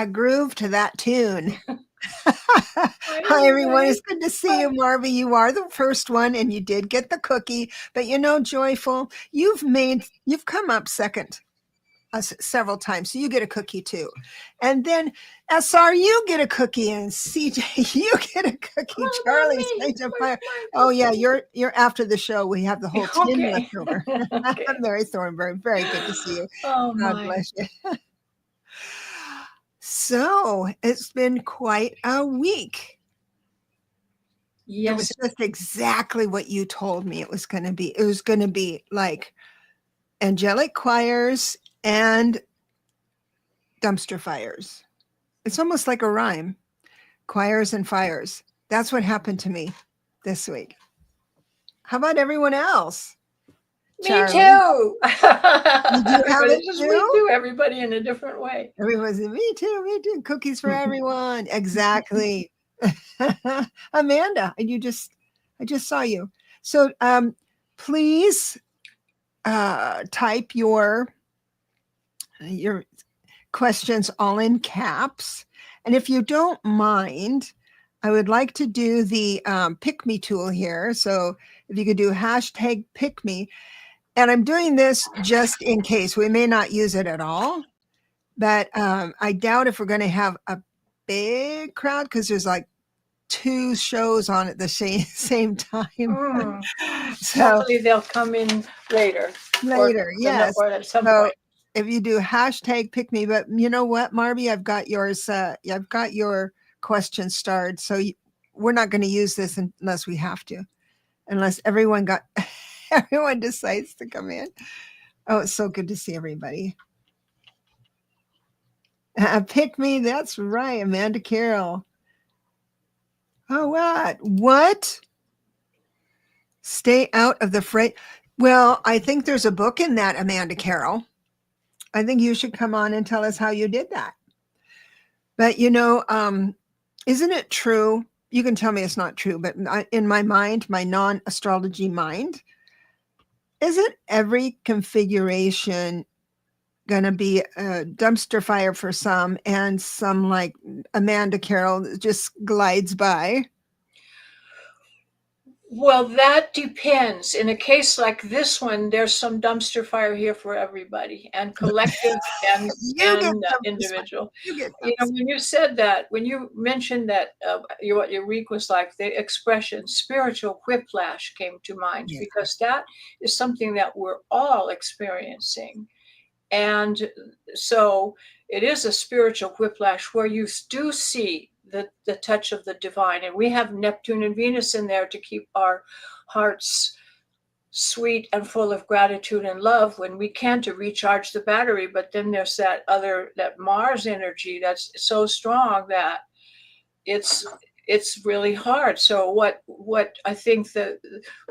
a groove to that tune. Hi, Hi, everyone. It's everybody. good to see you, Marvy. You are the first one, and you did get the cookie. But Joyful, you've come up second several times, so you get a cookie too. And then SR, you get a cookie, and CJ, you get a cookie. What about Charlie, me? Sage of Where's Fire. my Oh yeah, cookie? you're after the show. We have the whole tin left Okay. over. Okay. Mary Thornberry, very good to see you. Oh, God my. bless you. So it's been quite a week. It was Yes. just exactly what you told me it was going to be. It was going to be like angelic choirs and dumpster fires. It's almost like a rhyme. Choirs and fires. That's what happened to me this week. How about everyone else? Me Charlie, too. did you have But it it's just we too? do, everybody in a different way. Everyone said, me too, me too. Cookies for everyone. Exactly. Amanda, I just saw you. So please type your questions all in caps. And if you don't mind, I would like to do the pick me tool here. So if you could do hashtag pick me. And I'm doing this just in case. We may not use it at all, but I doubt if we're going to have a big crowd because there's like 2 shows on at the same time. So Hopefully they'll come in later. later, yes. Or at some So point. if you do hashtag pick me, but you know what, Marby, I've got yours. I've got your question starred. So we're not going to use this unless we have to, unless everyone decides to come in. Oh, it's so good to see everybody. Pick me. That's right, Amanda Carroll. Oh, what? What? Stay out of the fray. Well, I think there's a book in that, Amanda Carroll. I think you should come on and tell us how you did that. But isn't it true? You can tell me it's not true, but in my mind, my non-astrology mind, isn't every configuration going to be a dumpster fire for some and some like Amanda Carroll just glides by? Well, that depends. In a case like this one, there's some dumpster fire here for everybody, and collective and You get dumpster fire. individual. You get You know, dumpster. when you said that, when you mentioned that what your week was like, the expression spiritual whiplash came to mind Yeah. because that is something that we're all experiencing. And so it is a spiritual whiplash where you do see the touch of the divine. And we have Neptune and Venus in there to keep our hearts sweet and full of gratitude and love when we can to recharge the battery. But then there's that Mars energy that's so strong that it's really hard. So what I think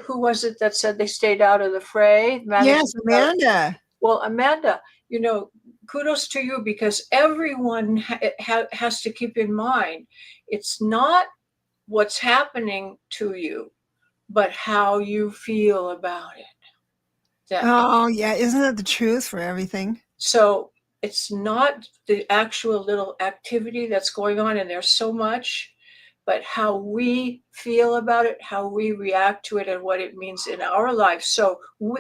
who was it that said they stayed out of the fray? Yes, Amanda. Well, Amanda, kudos to you because everyone has to keep in mind it's not what's happening to you, but how you feel about it. Oh, yeah. Isn't that the truth for everything? So it's not the actual little activity that's going on, and there's so much, but how we feel about it, how we react to it, and what it means in our life. So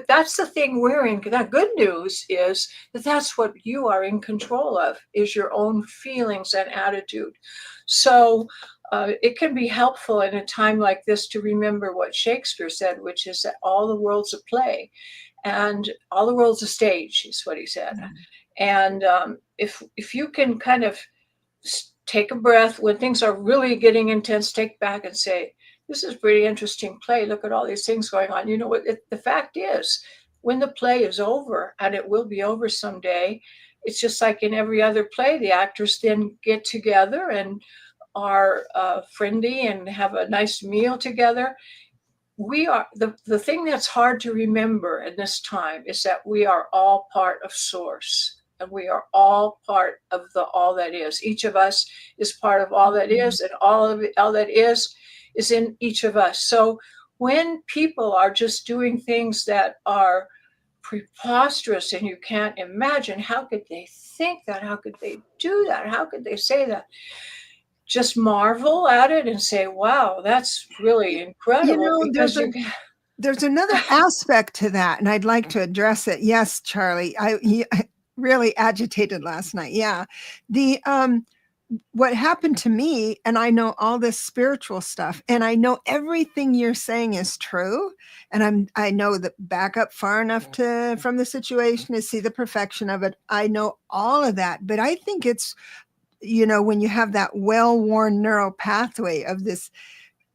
that's the thing we're in. That good news is that's what you are in control of, is your own feelings and attitude. So it can be helpful in a time like this to remember what Shakespeare said, which is that all the world's a play and all the world's a stage, is what he said. Mm-hmm. And if you can kind of take a breath when things are really getting intense, take back and say, this is pretty interesting play. Look at all these things going on. You know what? The fact is, when the play is over, and it will be over someday, it's just like in every other play, the actors then get together and are friendly and have a nice meal together. We are the thing that's hard to remember in this time is that we are all part of Source. And we are all part of all that is. Each of us is part of all that is, and all that is in each of us. So when people are just doing things that are preposterous and you can't imagine, how could they think that? How could they do that? How could they say that? Just marvel at it and say, wow, that's really incredible, because there's another aspect to that, and I'd like to address it. Yes, Charlie, I really agitated last night. Yeah. The what happened to me, and I know all this spiritual stuff, and I know everything you're saying is true, and I know the back up far enough from the situation to see the perfection of it. I know all of that, but I think it's, when you have that well-worn neural pathway of this,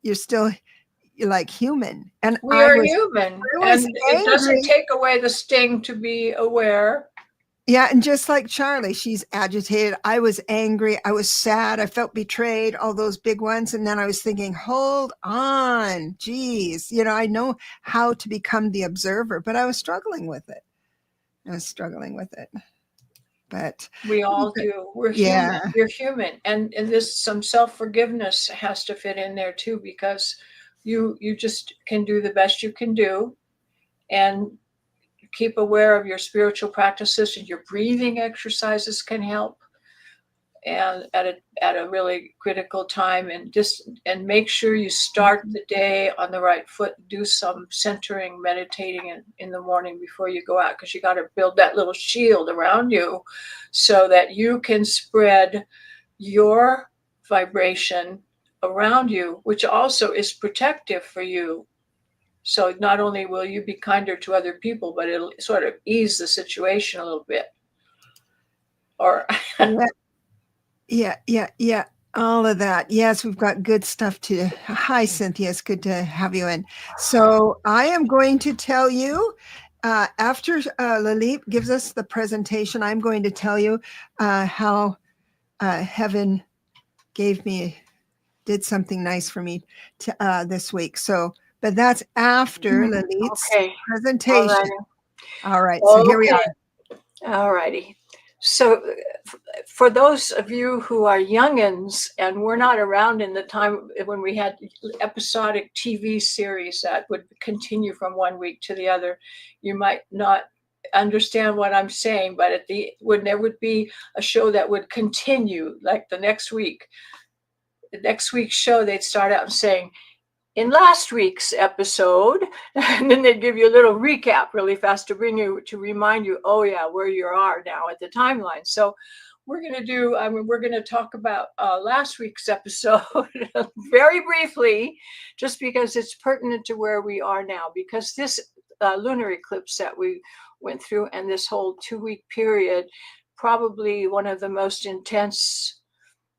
you're still like human. And we are human, I was and it doesn't angry. take away the sting to be aware. Yeah, and just like Charlie, she's agitated. I was angry. I was sad. I felt betrayed, all those big ones. And then I was thinking, hold on, geez. I know how to become the observer, but I was struggling with it. But we all do. We're human. You're human. And this, some self-forgiveness has to fit in there too, because you just can do the best you can do, and keep aware of your spiritual practices, and your breathing exercises can help, and at a really critical time, and make sure you start the day on the right foot. Do some centering, meditating in the morning before you go out, because you got to build that little shield around you so that you can spread your vibration around you, which also is protective for you. So not only will you be kinder to other people, but it'll sort of ease the situation a little bit. Or yeah. All of that. Yes, we've got good stuff to. Hi, Cynthia. It's good to have you in. So I am going to tell you, after Lalit gives us the presentation, I'm going to tell you how heaven did something nice for me this week. So, but that's after Lalit's presentation. All right. So here we are. All righty. So for those of you who are youngins and were not around in the time when we had episodic TV series that would continue from one week to the other, you might not understand what I'm saying, but when there would be a show that would continue, like the next week's show, they'd start out saying, in last week's episode, and then they'd give you a little recap really fast to remind you, oh yeah, where you are now at the timeline. So we're going to talk about last week's episode very briefly, just because it's pertinent to where we are now, because this lunar eclipse that we went through, and this whole 2-week period, probably one of the most intense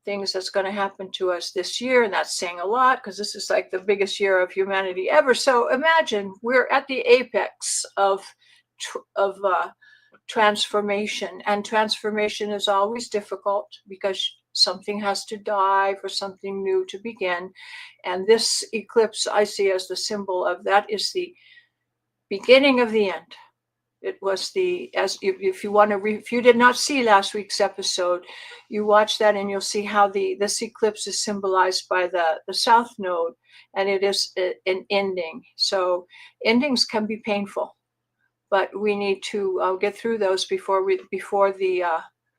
things that's going to happen to us this year. And that's saying a lot, because this is like the biggest year of humanity ever. So imagine we're at the apex of transformation, and transformation is always difficult, because something has to die for something new to begin. And this eclipse I see as the symbol of that is the beginning of the end. It was if you did not see last week's episode, you watch that and you'll see how this eclipse is symbolized by the South Node, and it is an ending. So endings can be painful, but we need to get through those before the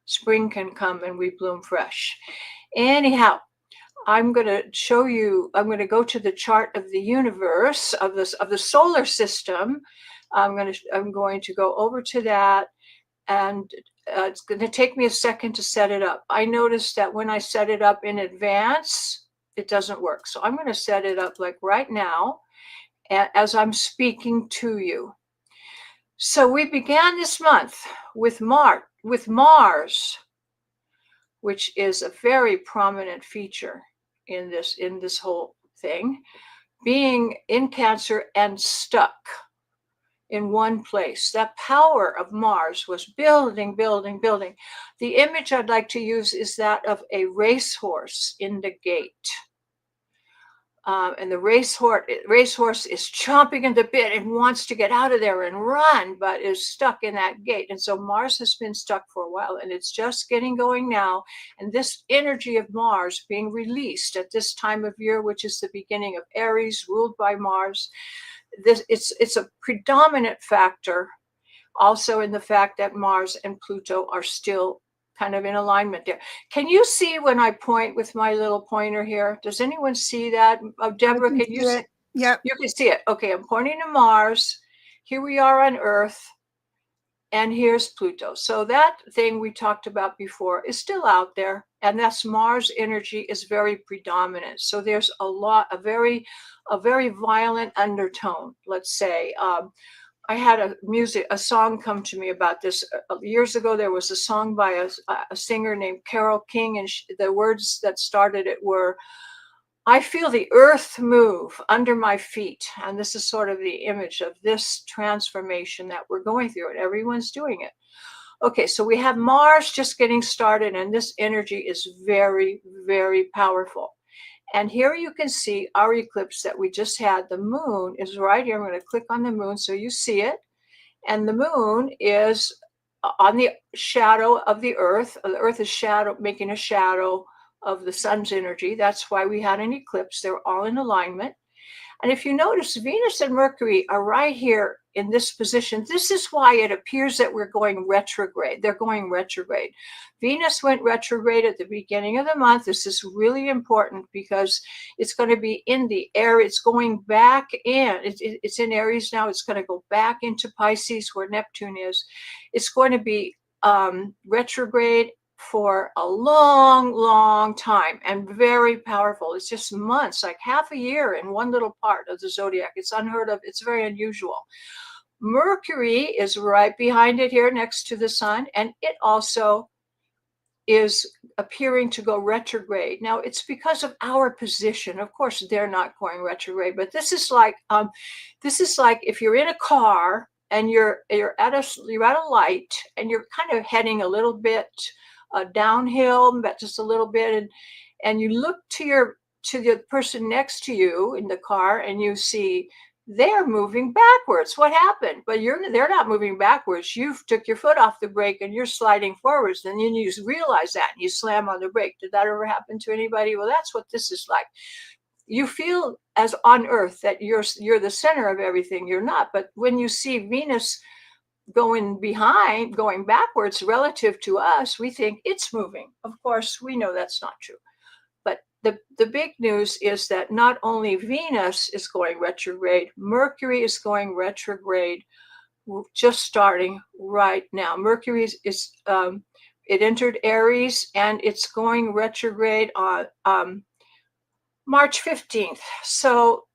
spring can come and we bloom fresh. Anyhow, I'm going to go to the chart of the universe, of the solar system. I'm going to go over to that, and it's going to take me a second to set it up. I noticed that when I set it up in advance, it doesn't work. So I'm going to set it up like right now, as I'm speaking to you. So we began this month with Mars, which is a very prominent feature in this whole thing, being in Cancer and stuck in one place. That power of Mars was building. The image I'd like to use is that of a racehorse in the gate. And the racehorse is chomping at the bit and wants to get out of there and run, but is stuck in that gate. And so Mars has been stuck for a while, and it's just getting going now. And this energy of Mars being released at this time of year, which is the beginning of Aries, ruled by Mars, it's a predominant factor also in the fact that Mars and Pluto are still kind of in alignment there. Can you see when I point with my little pointer here? Does anyone see that? Deborah, can you see it? Yep. You can see it. Okay, I'm pointing to Mars. Here we are on Earth. And here's Pluto. So that thing we talked about before is still out there. And that's Mars energy is very predominant. So there's a very violent undertone, let's say. I had a song come to me about this years ago. There was a song by a singer named Carole King, and the words that started it were, "I feel the earth move under my feet." And this is sort of the image of this transformation that we're going through, and everyone's doing it. Okay, so we have Mars just getting started, and this energy is very, very powerful. And here you can see our eclipse that we just had. The moon is right here. I'm going to click on the moon so you see it. And the moon is on the shadow of the earth. The earth is making a shadow of the sun's energy. That's why we had an eclipse. They're all in alignment. And if you notice, Venus and Mercury are right here in this position. This is why it appears that we're going retrograde. They're going retrograde. Venus went retrograde at the beginning of the month. This is really important because it's going to be in the air. It's going back in. It's in Aries now. It's going to go back into Pisces where Neptune is. It's going to be retrograde for a long, long time and very powerful. It's just months, like half a year in one little part of the zodiac. It's unheard of. It's very unusual. Mercury is right behind it here next to the sun, and it also is appearing to go retrograde. Now, it's because of our position. Of course, they're not going retrograde, but this is like if you're in a car and you're at a light and you're kind of heading a little bit downhill, but just a little bit, and you look to the person next to you in the car and you see they're moving backwards. What happened? But they're not moving backwards. You took your foot off the brake and you're sliding forwards. Then you realize that and you slam on the brake. Did that ever happen to anybody? Well, that's what this is like. You feel as on Earth that you're the center of everything. You're not. But when you see Venus going backwards relative to us, we think it's moving. Of course, we know that's not true. But the big news is that not only Venus is going retrograde, Mercury is going retrograde, just starting right now. Mercury is it entered Aries and it's going retrograde on March 15th. So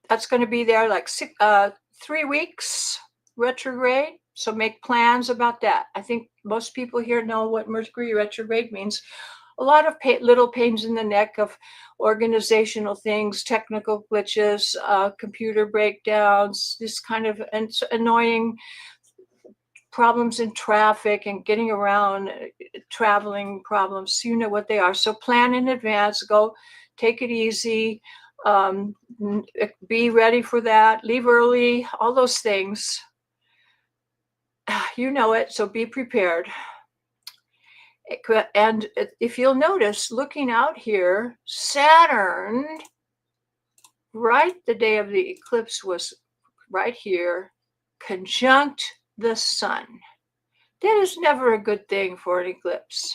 that's going to be there like 3 weeks retrograde. So make plans about that. I think most people here know what Mercury retrograde means. A lot of little pains in the neck of organizational things, technical glitches, computer breakdowns, this kind of annoying problems in traffic and getting around, traveling problems. You know what they are. So plan in advance. Go take it easy. Be ready for that. Leave early. All those things. You know it. So be prepared. And if you'll notice, looking out here, Saturn, right the day of the eclipse, was right here, conjunct the sun. That is never a good thing for an eclipse,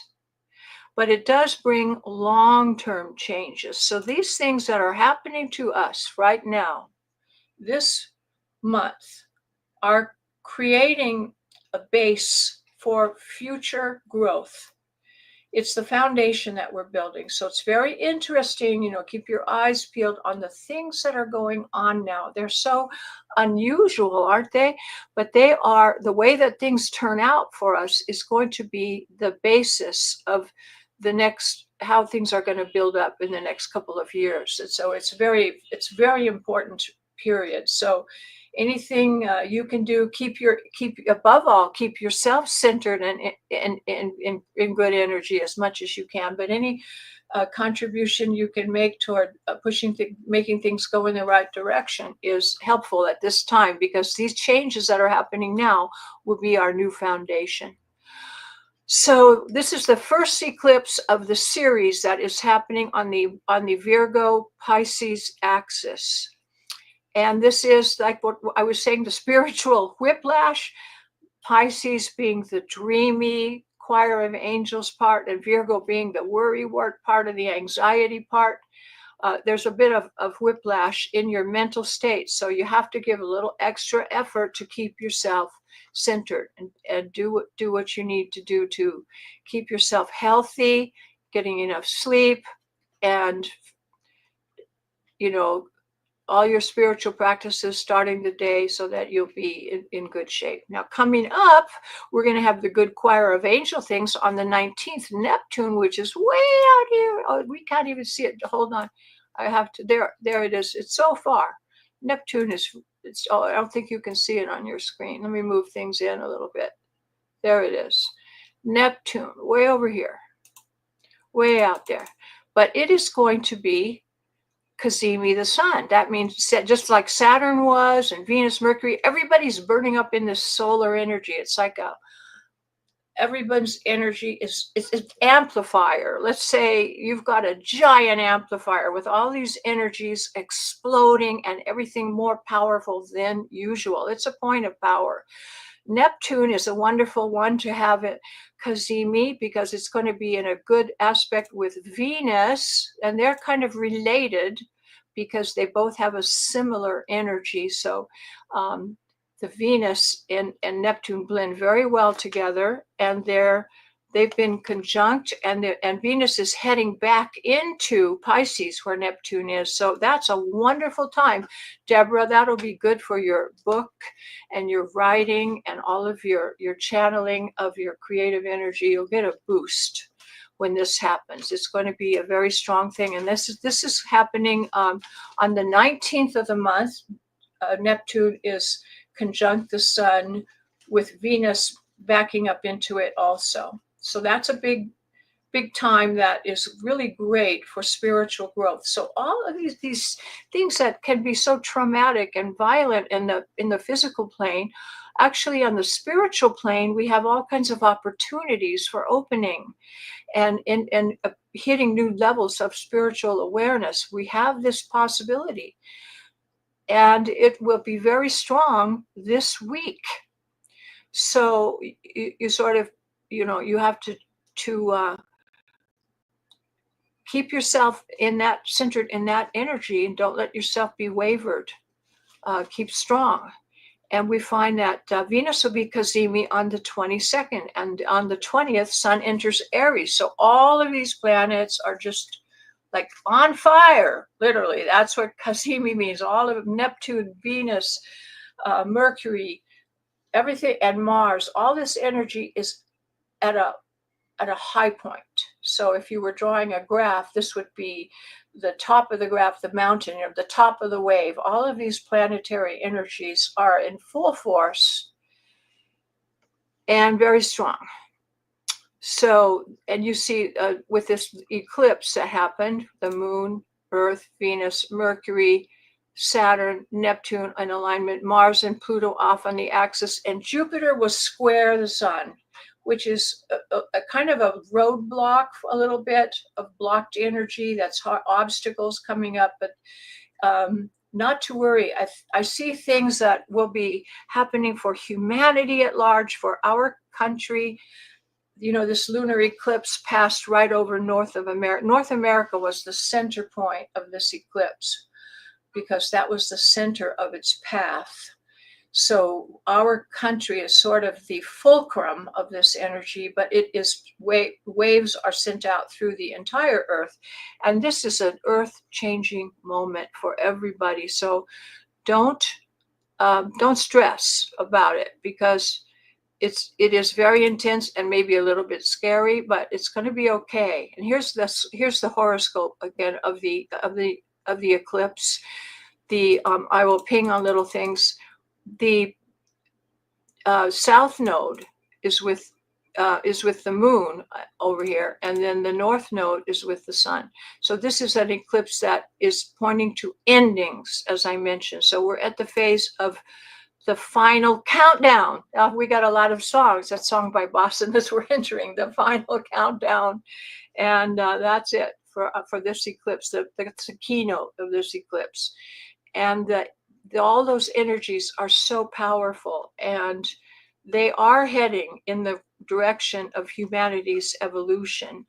but it does bring long-term changes. So these things that are happening to us right now, this month, are creating a base for future growth. It's the foundation that we're building. So it's very interesting, keep your eyes peeled on the things that are going on now. They're so unusual, aren't they? But they are, the way that things turn out for us is going to be the basis of the next, how things are going to build up in the next couple of years. And so it's very important period. So anything you can do, keep yourself centered and in good energy as much as you can. But any contribution you can make toward making things go in the right direction is helpful at this time, because these changes that are happening now will be our new foundation. So this is the first eclipse of the series that is happening on the Virgo Pisces axis. And this is like what I was saying, the spiritual whiplash, Pisces being the dreamy, choir of angels part, and Virgo being the worrywart part of the anxiety part. There's a bit of whiplash in your mental state. So you have to give a little extra effort to keep yourself centered and do what you need to do to keep yourself healthy, getting enough sleep, and, all your spiritual practices starting the day so that you'll be in good shape. Now, coming up, we're going to have the good choir of angel things on the 19th, Neptune, which is way out here. Oh, we can't even see it. Hold on. I have to, there it is. It's so far. Neptune I don't think you can see it on your screen. Let me move things in a little bit. There it is. Neptune, way over here, way out there. But it is going to be Cazimi the sun. That means just like Saturn was and Venus, Mercury, everybody's burning up in this solar energy. It's like everyone's energy is an amplifier. Let's say you've got a giant amplifier with all these energies exploding and everything more powerful than usual. It's a point of power. Neptune is a wonderful one to have at Cazimi because it's going to be in a good aspect with Venus, and they're kind of related because they both have a similar energy. So the Venus and Neptune blend very well together, and they've been conjunct, and Venus is heading back into Pisces where Neptune is. So that's a wonderful time. Deborah, that'll be good for your book and your writing and all of your channeling of your creative energy. You'll get a boost when this happens. It's going to be a very strong thing. And this is happening on the 19th of the month. Neptune is conjunct the sun with Venus backing up into it also. So that's a big time that is really great for spiritual growth. So all of these things that can be so traumatic and violent in the physical plane, actually on the spiritual plane, we have all kinds of opportunities for opening and hitting new levels of spiritual awareness. We have this possibility, and it will be very strong this week. So you sort of, you have to keep yourself centered in that energy, and don't let yourself be wavered. Keep strong. And we find that Venus will be Cazimi on the 22nd, and on the 20th, Sun enters Aries. So all of these planets are just like on fire, literally. That's what Cazimi means. All of Neptune, Venus, Mercury, everything, and Mars, all this energy is at a high point. So if you were drawing a graph, this would be the top of the graph, the mountain, the top of the wave. All of these planetary energies are in full force and very strong. So, and you see with this eclipse that happened, the moon, Earth, Venus, Mercury, Saturn, Neptune in alignment, Mars and Pluto off on the axis, and Jupiter was square the sun, which is a kind of a roadblock, a little bit of blocked energy. That's obstacles coming up, but not to worry. I see things that will be happening for humanity at large, for our country. This lunar eclipse passed right over North America. North America was the center point of this eclipse because that was the center of its path. So our country is sort of the fulcrum of this energy, but it is waves are sent out through the entire Earth. And this is an earth-changing moment for everybody. So don't stress about it, because it is very intense and maybe a little bit scary, but it's going to be okay. And here's the horoscope again of the eclipse. I will ping on little things. The south node is with the moon over here, and then the north node is with the sun. So this is an eclipse that is pointing to endings, as I mentioned. So we're at the phase of the final countdown. We got a lot of songs. That song by Boston as we're entering the final countdown, and that's it for this eclipse. That's the keynote of this eclipse, and all those energies are so powerful, and they are heading in the direction of humanity's evolution.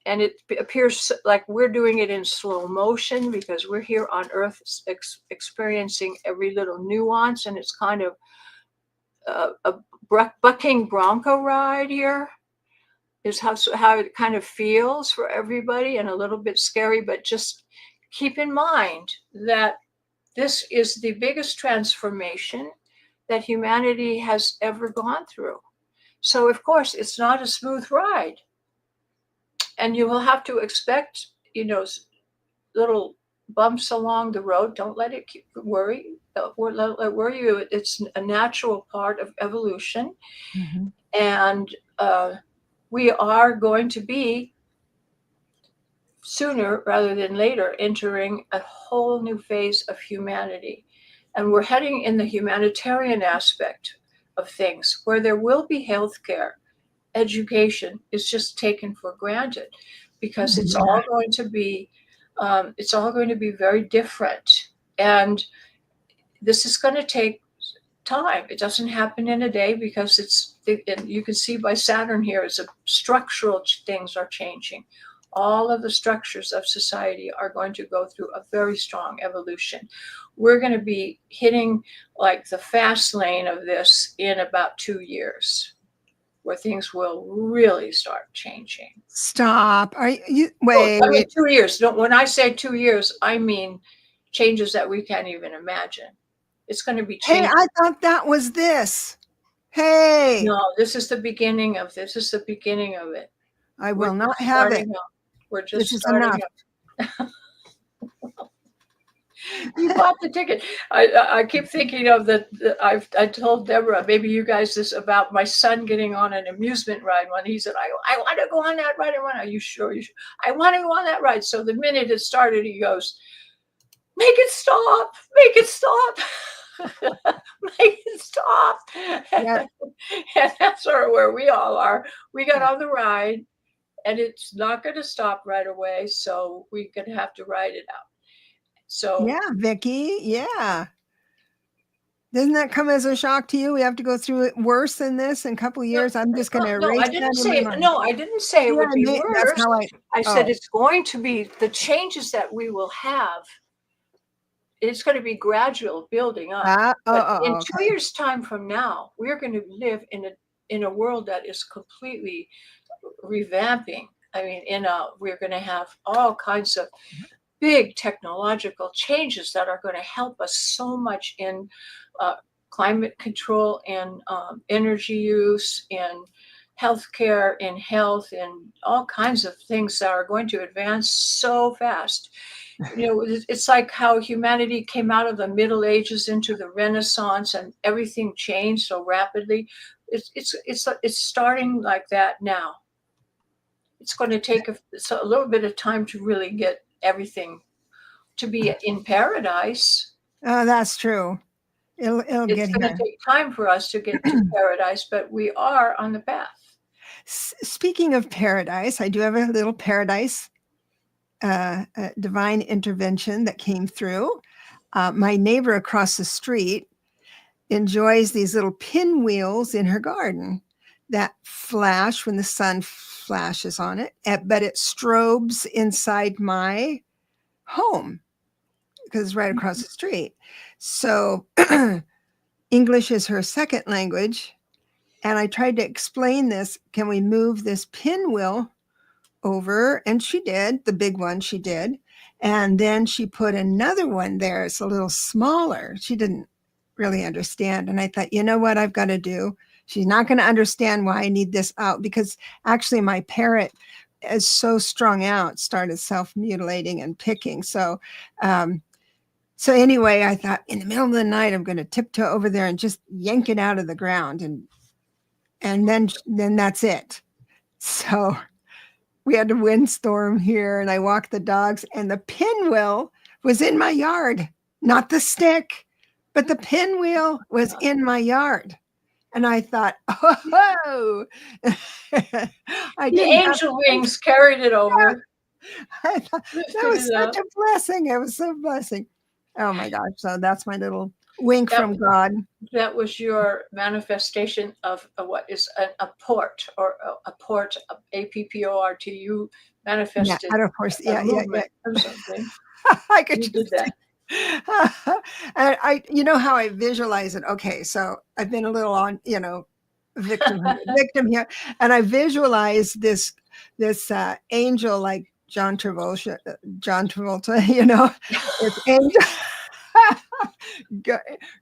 And it appears like we're doing it in slow motion because we're here on Earth experiencing every little nuance, and it's kind of a bucking bronco ride here is how it kind of feels for everybody, and a little bit scary. But just keep in mind that this is the biggest transformation that humanity has ever gone through. So, of course, it's not a smooth ride. And you will have to expect, little bumps along the road. Don't let it worry. Let it worry you. It's a natural part of evolution. Mm-hmm. And we are going to be sooner rather than later entering a whole new phase of humanity. And we're heading in the humanitarian aspect of things where there will be healthcare. Education is just taken for granted because it's all going to be very different. And this is going to take time. It doesn't happen in a day because and you can see by Saturn here, it's structural things are changing. All of the structures of society are going to go through a very strong evolution. We're going to be hitting like the fast lane of this in about 2 years, where things will really start changing. Stop. Are you wait? I mean, 2 years. When I say 2 years, I mean changes that we can't even imagine. It's going to be changing. Hey, I thought that was this. Hey. No, this is the beginning of it. I will not have it. We're just this is starting enough. up. You bought the ticket. I keep thinking of I told Deborah, maybe you guys, this about my son getting on an amusement ride when he said, I want to go on that ride. Are you sure? I want to go on that ride. So the minute it started, he goes, make it stop. Make it stop. Make it stop. Yep. And that's sort of where we all are. We got on the ride and it's not going to stop right away. So we're going to have to ride it out. So yeah, Vicki. Yeah. Doesn't that come as a shock to you? We have to go through it worse than this in a couple of years. I'm just going to erase I didn't that say in my mind. No, I didn't say it would be worse. That's how I said it's going to be the changes that we will have. It's going to be gradual building up. But in 2 years' time from now, we're going to live in a world that is completely revamping. I mean, we're going to have all kinds of big technological changes that are going to help us so much in climate control and energy use and healthcare and health and all kinds of things that are going to advance so fast. It's like how humanity came out of the Middle Ages into the Renaissance and everything changed so rapidly. It's starting like that now. It's going to take a little bit of time to really get everything to be in paradise. Oh, that's true. It'll it's going to take time for us to get to paradise, but we are on the path. Speaking of paradise, I do have a little paradise divine intervention that came through. My neighbor across the street enjoys these little pinwheels in her garden that flash when the sun flashes on it, but it strobes inside my home because it's right across the street. So English is her second language. And I tried to explain this. Can we move this pinwheel over? And she did, the big one she did. And then she put another one there. It's a little smaller. She didn't really understand. And I thought, you know what I've got to do? She's not going to understand why I need this out, because actually my parrot is so strung out, started self-mutilating and picking. So anyway, I thought in the middle of the night, I'm going to tiptoe over there and just yank it out of the ground. And then that's it. So we had a windstorm here and I walked the dogs and the pinwheel was in my yard, not the stick, but the pinwheel was in my yard. And I thought, oh, the angel wings carried it over. I thought, that was such a blessing. It was so blessing. Oh my gosh. So that's my little Wink from God. That was your manifestation of what is a port, or a port, APPORT. You Yeah, manifested and of course, a yeah, yeah, yeah. movement or something. I could You did just that. and you know how I visualize it. Okay, so I've been a little on, victim here, and I visualize this angel like John Travolta, it's angel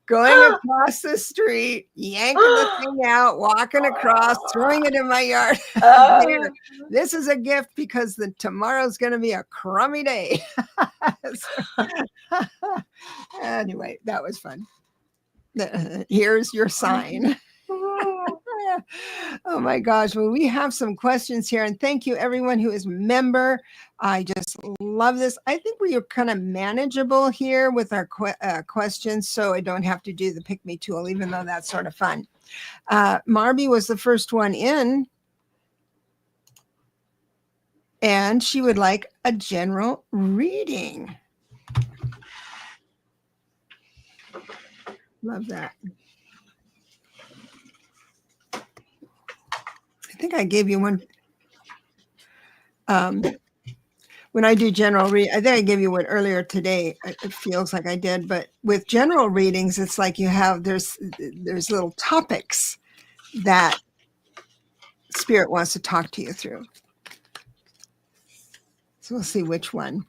going across the street, yanking the thing out, walking across, throwing it in my yard. There, this is a gift because tomorrow's going to be a crummy day. Anyway, that was fun. Here's your sign. Oh my gosh. Well, we have some questions here, and thank you everyone who is a member. I just love this. I think we are kind of manageable here with our questions, so I don't have to do the pick me tool, even though that's sort of fun. Marby was the first one in, and she would like a general reading. Love that. I think I gave you one. When I do general read, I think I gave you one earlier today. It feels like I did, but with general readings, it's like you have there's little topics that Spirit wants to talk to you through. So we'll see which one.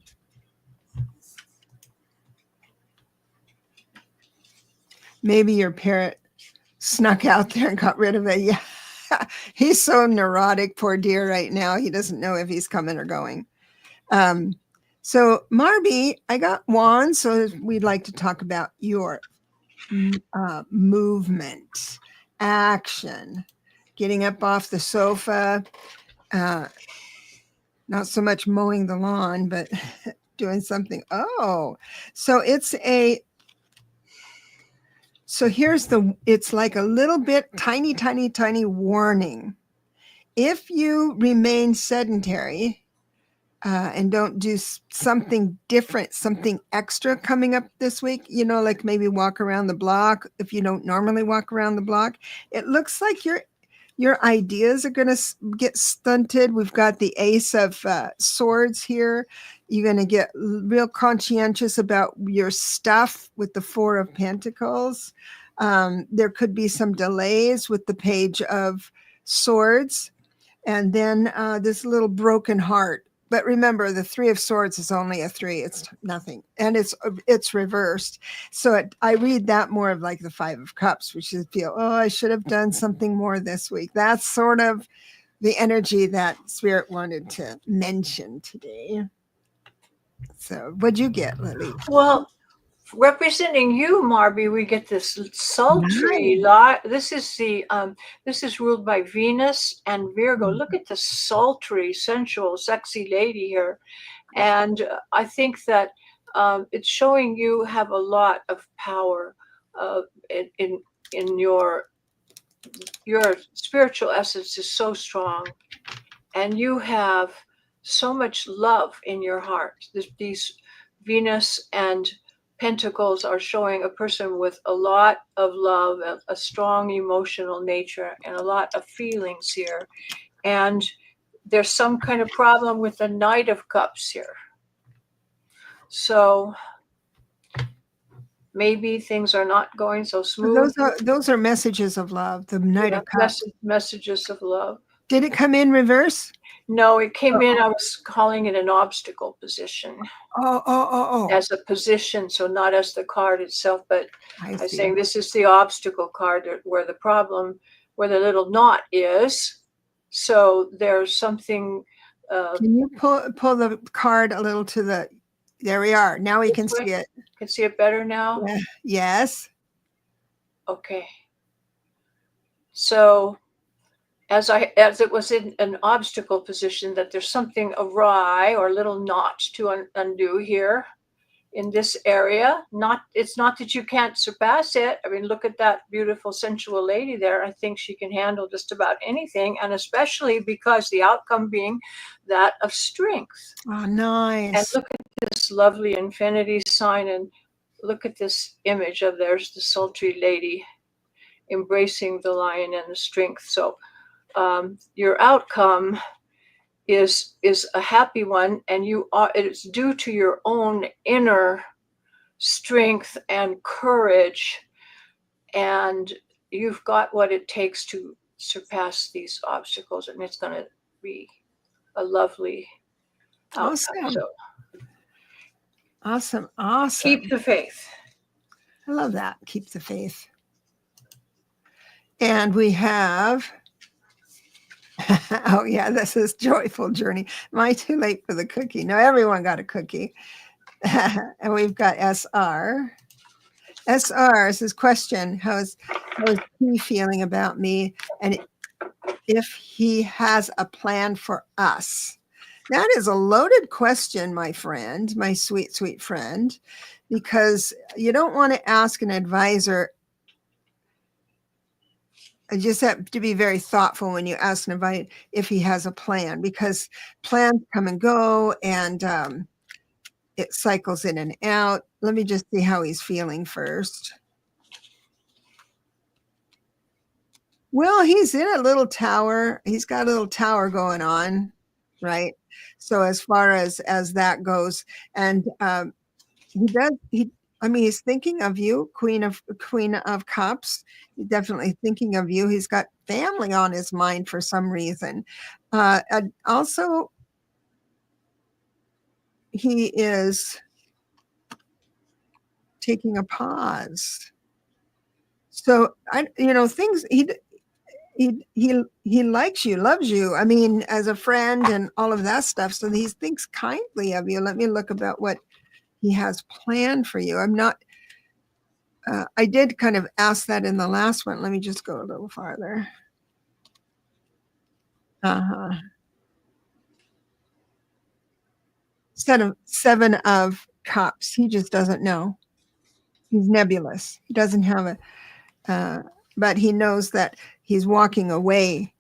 Maybe your parrot snuck out there and got rid of it. Yeah, he's so neurotic, poor dear. Right now, he doesn't know if he's coming or going. So Marby, I got wands, so we'd like to talk about your movement, action, getting up off the sofa, not so much mowing the lawn, but doing something. Oh, so it's like a little bit tiny warning. If you remain sedentary, and don't do something different, something extra coming up this week, like maybe walk around the block. If you don't normally walk around the block, it looks like your ideas are going to get stunted. We've got the Ace of Swords here. You're going to get real conscientious about your stuff with the Four of Pentacles. There could be some delays with the Page of Swords. And then this little broken heart. But remember, the Three of Swords is only a 3. It's nothing. And it's reversed. So I read that more of like the Five of Cups, which is feel, I should have done something more this week. That's sort of the energy that Spirit wanted to mention today. So what'd you get, Lily? Well, representing you, Marby, we get this sultry This is ruled by Venus and Virgo. Look at the sultry, sensual, sexy lady here, and I think that it's showing you have a lot of power in your spiritual essence is so strong, and you have so much love in your heart. These Venus and Pentacles are showing a person with a lot of love, a strong emotional nature, and a lot of feelings here. And there's some kind of problem with the Knight of Cups here. So maybe things are not going so smooth. Those are messages of love. The Knight of Cups. Messages of love. Did it come in reverse? No, it came in. I was calling it an obstacle position. Oh. As a position, so not as the card itself, but I was saying this is the obstacle card where the problem, where the little knot is. So there's something. Can you pull the card a little to the? There we are. Now we can see it. Can see it better now. Yeah. Yes. Okay. So as it was in an obstacle position, that there's something awry or a little knot to undo here in this area. It's not that you can't surpass it. I mean, look at that beautiful, sensual lady there. I think she can handle just about anything, and especially because the outcome being that of strength. Oh, nice. And look at this lovely infinity sign, and look at this image of there's the sultry lady embracing the lion and the strength. So your outcome is a happy one, and it's due to your own inner strength and courage, and you've got what it takes to surpass these obstacles, and it's going to be a lovely outcome. Awesome. So Awesome. keep the faith. I love that. Keep the faith. And we have, oh yeah, this is Joyful Journey. Am I too late for the cookie? No, everyone got a cookie. And we've got SR. SR is his question. How is he feeling about me? And if he has a plan for us? That is a loaded question, my friend, my sweet, sweet friend, because you don't want to ask an advisor. You just have to be very thoughtful when you ask an advisor if he has a plan, because plans come and go, and it cycles in and out. Let me just see how he's feeling first. Well, he's in a little tower. He's got a little tower going on, right? So as far as that goes, and he's thinking of you, Queen of Cups. He's definitely thinking of you. He's got family on his mind for some reason. And also, he is taking a pause. So things he likes you, loves you. I mean, as a friend and all of that stuff. So he thinks kindly of you. Let me look about what he has planned for you. I'm not. I did kind of ask that in the last one. Let me just go a little farther. Seven of Cups. He just doesn't know. He's nebulous. He doesn't have but he knows that he's walking away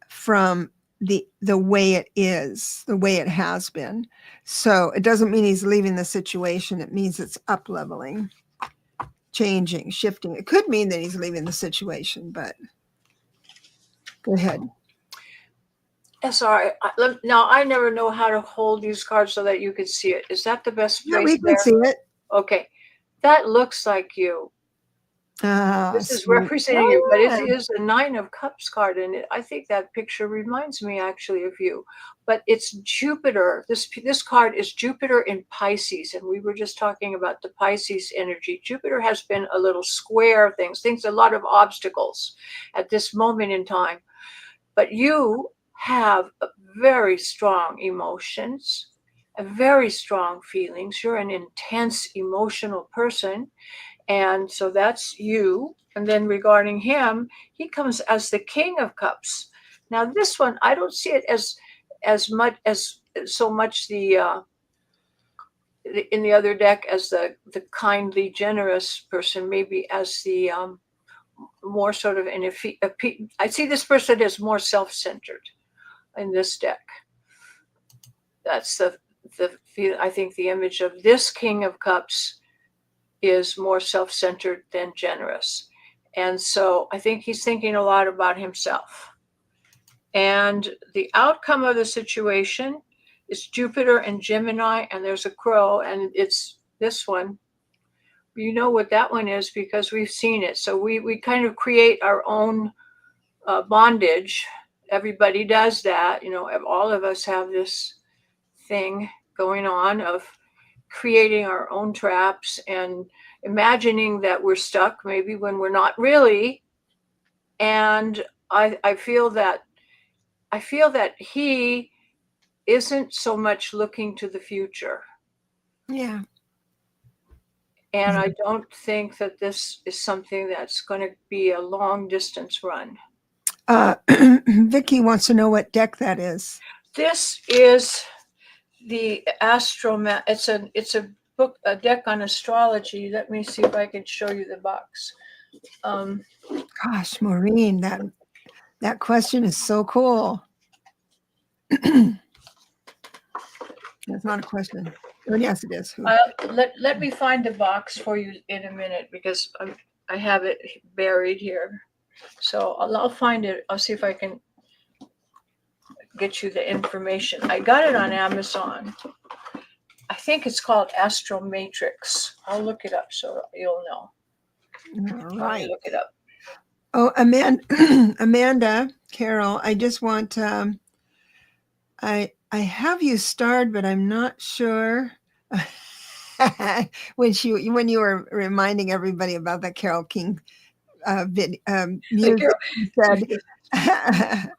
from the way it is, the way it has been. So it doesn't mean he's leaving the situation. It means it's up leveling, changing, shifting. It could mean that he's leaving the situation, but go ahead. Sorry. Now, I never know how to hold these cards so that you can see it. Is that the best place? Yeah, we can see it. Okay. That looks like you. This is representing you, but it is a 9 of Cups card, and I think that picture reminds me actually of you. But it's Jupiter. This card is Jupiter in Pisces, and we were just talking about the Pisces energy. Jupiter has been a little square things, a lot of obstacles at this moment in time. But you have very strong emotions, very strong feelings. You're an intense emotional person. And so that's you. And then regarding him, he comes as the King of Cups. Now this one, I don't see it as much as so much in the other deck as the kindly, generous person, maybe as the more sort of I see this person as more self-centered in this deck. That's I think the image of this King of Cups is more self-centered than generous. And so I think he's thinking a lot about himself. And the outcome of the situation is Jupiter and Gemini, and there's a crow, and it's this one. You know what that one is because we've seen it. So we kind of create our own bondage. Everybody does that. All of us have this thing going on of creating our own traps and imagining that we're stuck maybe when we're not really. And I feel that he isn't so much looking to the future. Yeah. And I don't think that this is something that's going to be a long distance run. Vicky wants to know what deck that is. This is the it's a book, a deck on astrology. Let me see if I can show you the box. Gosh, Maureen, that question is so cool. That's not a question. Oh, yes, it is. Who? Let me find the box for you in a minute because I have it buried here. So I'll find it. I'll see if I can get you the information. I got it on Amazon. I think it's called Astro Matrix. I'll look it up so you'll know. All Let me right. look it up. Oh, Amanda, Carol, I just want I have you starred, but I'm not sure. when you were reminding everybody about the Carol King music, Girl, you said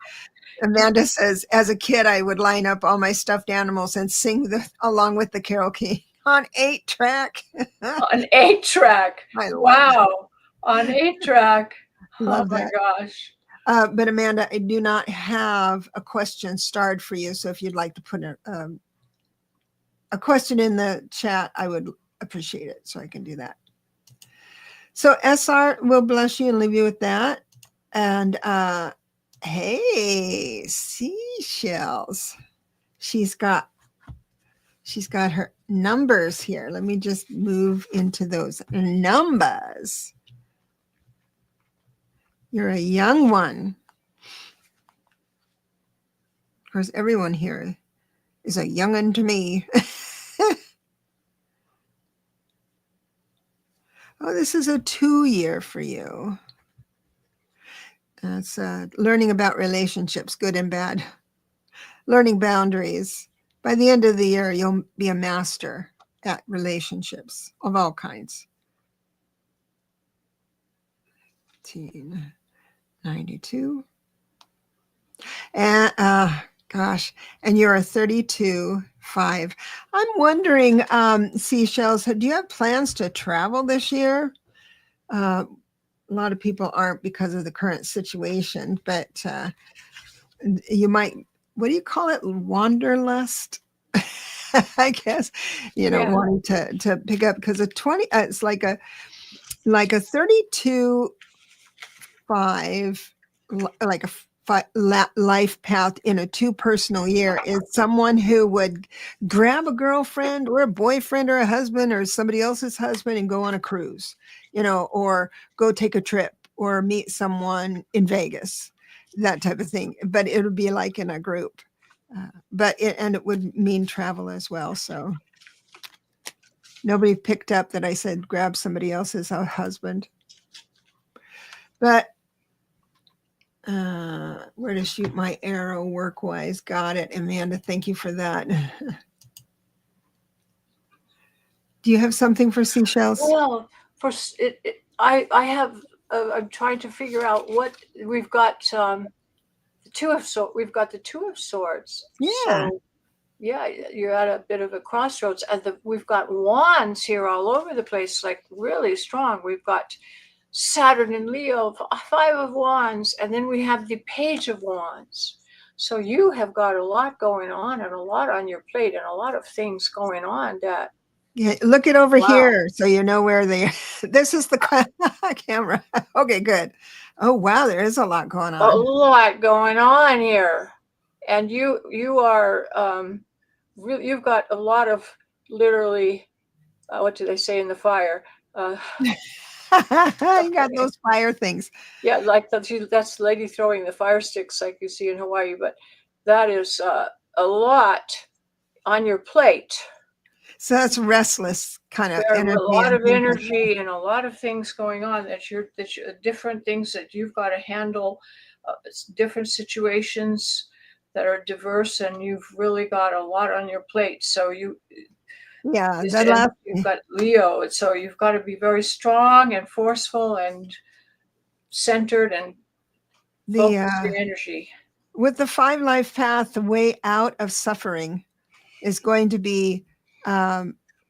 Amanda says, as a kid, I would line up all my stuffed animals and sing along with the Carol King on 8-track. on 8-track. I Wow. On 8-track. Oh love my that. gosh. But Amanda, I do not have a question starred for you. So if you'd like to put a question in the chat, I would appreciate it. So I can do that. So SR will bless you and leave you with that. And hey, seashells. She's got her numbers here. Let me just move into those numbers. You're a young one. Of course, everyone here is a young'un to me. Oh, this is a 2-year for you. That's learning about relationships, good and bad. Learning boundaries. By the end of the year, you'll be a master at relationships of all kinds. 1992. And gosh, and you're a 32-5. I'm wondering, seashells, do you have plans to travel this year? A lot of people aren't because of the current situation, but you might, what do you call it? Wanderlust? I guess, wanting to pick up because a 20, it's like a 32-5, like a life path in a 2 personal year is someone who would grab a girlfriend or a boyfriend or a husband or somebody else's husband and go on a cruise, or go take a trip or meet someone in Vegas, that type of thing. But it would be like in a group, and it would mean travel as well. So nobody picked up that I said grab somebody else's husband, but where to shoot my arrow work-wise. Got it. Amanda, thank you for that. Do you have something for seashells? Well, I have. I'm trying to figure out what we've got. We've got the 2 of Swords. Yeah. So yeah, you're at a bit of a crossroads, and we've got wands here all over the place, like really strong. We've got Saturn and Leo, 5 of Wands, and then we have the Page of Wands. So you have got a lot going on and a lot on your plate and a lot of things going on that. Yeah, look it over Wow. here so you know where they. This is the camera. Okay, good. Oh wow, there is a lot going on. A lot going on here, and you are really, you've got a lot of literally. What do they say in the fire? You got those fire things. Yeah, like that's the lady throwing the fire sticks like you see in Hawaii, but that is a lot on your plate. So that's restless kind of There's energy. a lot of energy and a lot of things going on that you're different things that you've got to handle, different situations that are diverse, and you've really got a lot on your plate. So you've got Leo, and so you've got to be very strong and forceful and centered and focus your energy. With the 5 life path, the way out of suffering is going to be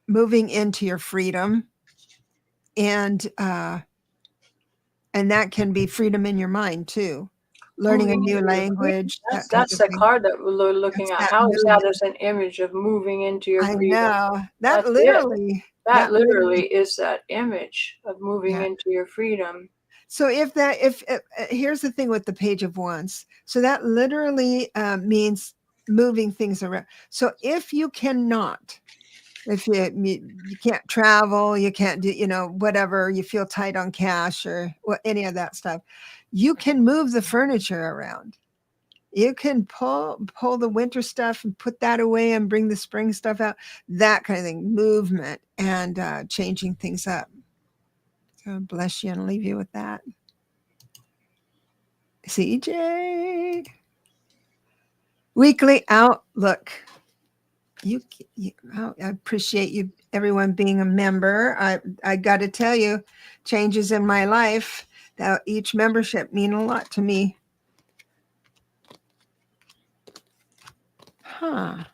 moving into your freedom, and that can be freedom in your mind too. Learning a new language. That's the card that we're looking at. How is that as an image of moving into your freedom? I know. That literally is that image of moving into your freedom. So if here's the thing with the Page of Wands. So that literally means moving things around. So if you cannot If you can't travel, you can't do, whatever, you feel tight on cash or any of that stuff, you can move the furniture around. You can pull the winter stuff and put that away and bring the spring stuff out, that kind of thing, movement and changing things up. So bless you and leave you with that. CJ. Weekly outlook. I appreciate you, everyone, being a member. I got to tell you, changes in my life, that each membership mean a lot to me. Huh.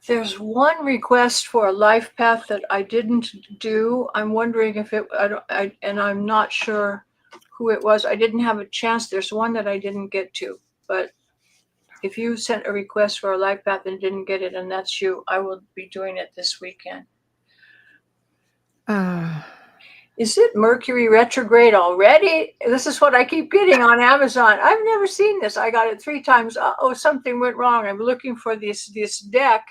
There's one request for a life path that I didn't do. I'm wondering if and I'm not sure who it was. I didn't have a chance. There's one that I didn't get to, but if you sent a request for a life path and didn't get it, and that's you, I will be doing it this weekend. Is it Mercury retrograde already? This is what I keep getting on Amazon. I've never seen this. I got it 3 times. Oh, something went wrong. I'm looking for this deck.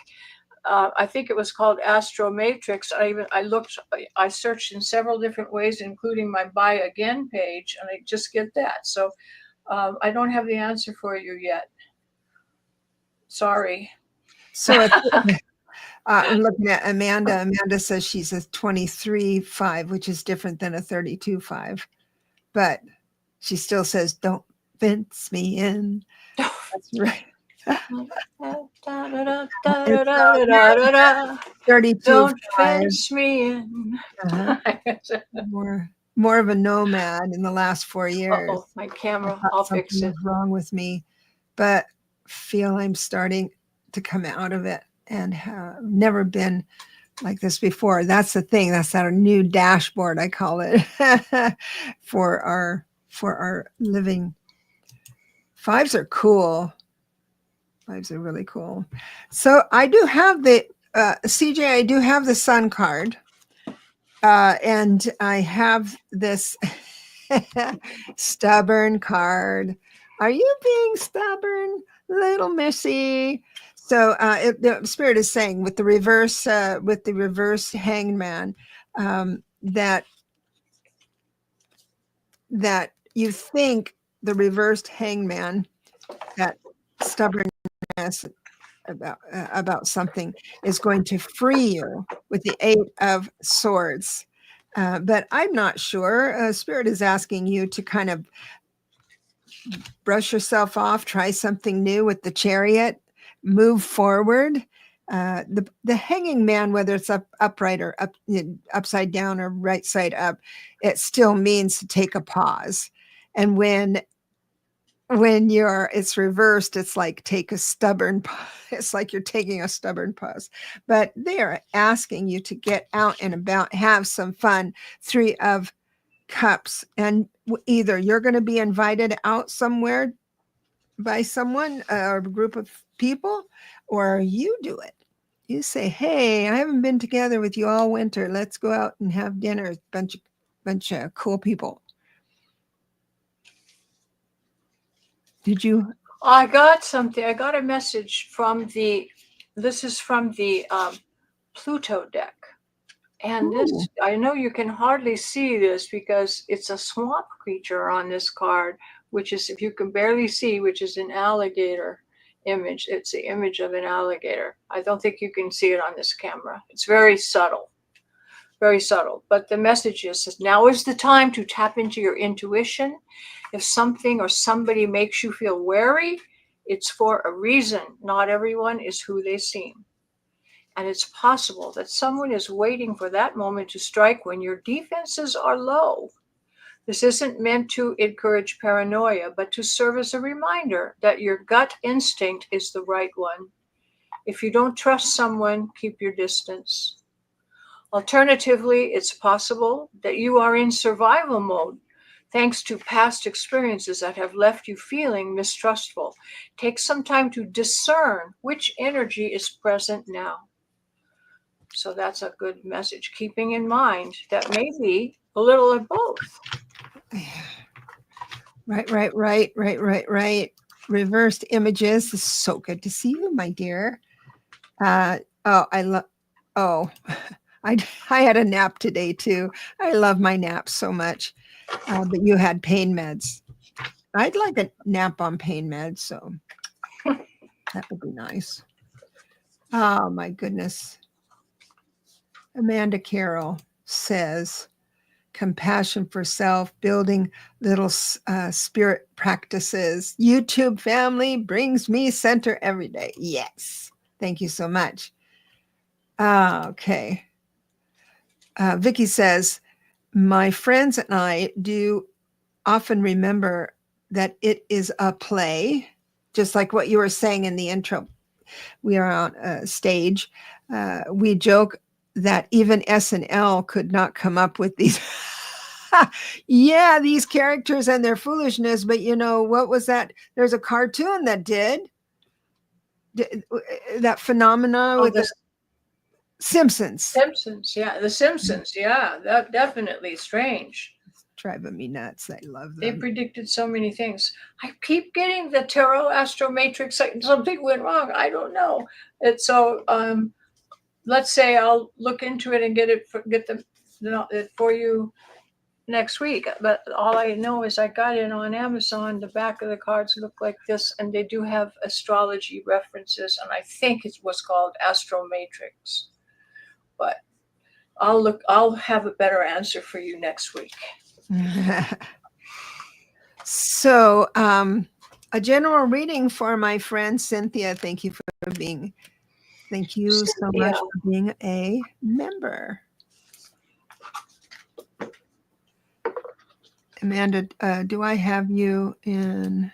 I think it was called Astro Matrix. I searched in several different ways, including my Buy Again page, and I just get that. So I don't have the answer for you yet. Sorry. So I'm looking at Amanda. Amanda says she's a 23-5, which is different than a 32-5. But she still says, don't fence me in. That's right. 32. Don't fence me in. More of a nomad in the last 4 years. Oh, my camera. I'll fix it. Something's wrong with me, but feel I'm starting to come out of it and have never been like this before. That's the thing. That's our new dashboard, I call it, for our living. 5s are cool. 5s are really cool. So I do have the CJ. I do have the Sun card, and I have this stubborn card. Are you being stubborn, little missy? So the spirit is saying with the reverse hanged man, that you think the reversed hangman, that stubbornness about something, is going to free you with the 8 of Swords. But I'm not sure. Spirit is asking you to kind of brush yourself off, try something new with the Chariot, move forward. The hanging man, whether it's upright or upside down or right side up, it still means to take a pause. And when it's reversed, it's like take a stubborn pause. It's like you're taking a stubborn pause. But they are asking you to get out and about, have some fun. 3 of Cups, and either you're going to be invited out somewhere by someone or a group of people, or you do it. You say, hey, I haven't been together with you all winter. Let's go out and have dinner with a bunch of cool people. Did you? I got something. I got a message from this is from the Pluto deck. And this, I know you can hardly see this because it's a swamp creature on this card, which is, if you can barely see, which is an alligator image. It's the image of an alligator. I don't think you can see it on this camera. It's very subtle, very subtle. But the message is, now is the time to tap into your intuition. If something or somebody makes you feel wary, it's for a reason. Not everyone is who they seem. And it's possible that someone is waiting for that moment to strike when your defenses are low. This isn't meant to encourage paranoia, but to serve as a reminder that your gut instinct is the right one. If you don't trust someone, keep your distance. Alternatively, it's possible that you are in survival mode, thanks to past experiences that have left you feeling mistrustful. Take some time to discern which energy is present now. So that's a good message, keeping in mind that maybe a little of both. Right. Reversed images. This is so good to see you, my dear. I Oh, I had a nap today too. I love my naps so much. But you had pain meds. I'd like a nap on pain meds, so that would be nice. Oh my goodness. Amanda Carroll says, compassion for self, building little spirit practices. YouTube family brings me center every day. Yes. Thank you so much. Okay. Vicky says, my friends and I do often remember that it is a play, just like what you were saying in the intro. We are on a stage. We joke that even SNL could not come up with these. Yeah, these characters and their foolishness. But you know, what was that? There's a cartoon that did that phenomena Oh, with the Simpsons. Simpsons, yeah, the Simpsons, yeah, that definitely strange. Driving me nuts. I love They them. predicted so many things. I keep getting the tarot astro matrix. Something went wrong. I don't know. It's so. Let's say I'll look into it and get it for you next week. But all I know is I got it on Amazon. The back of the cards look like this, and they do have astrology references, and I think it was called Astro Matrix. But I'll have a better answer for you next week. So, a general reading for my friend Cynthia. Thank you so much for being a member. Amanda, do I have you in?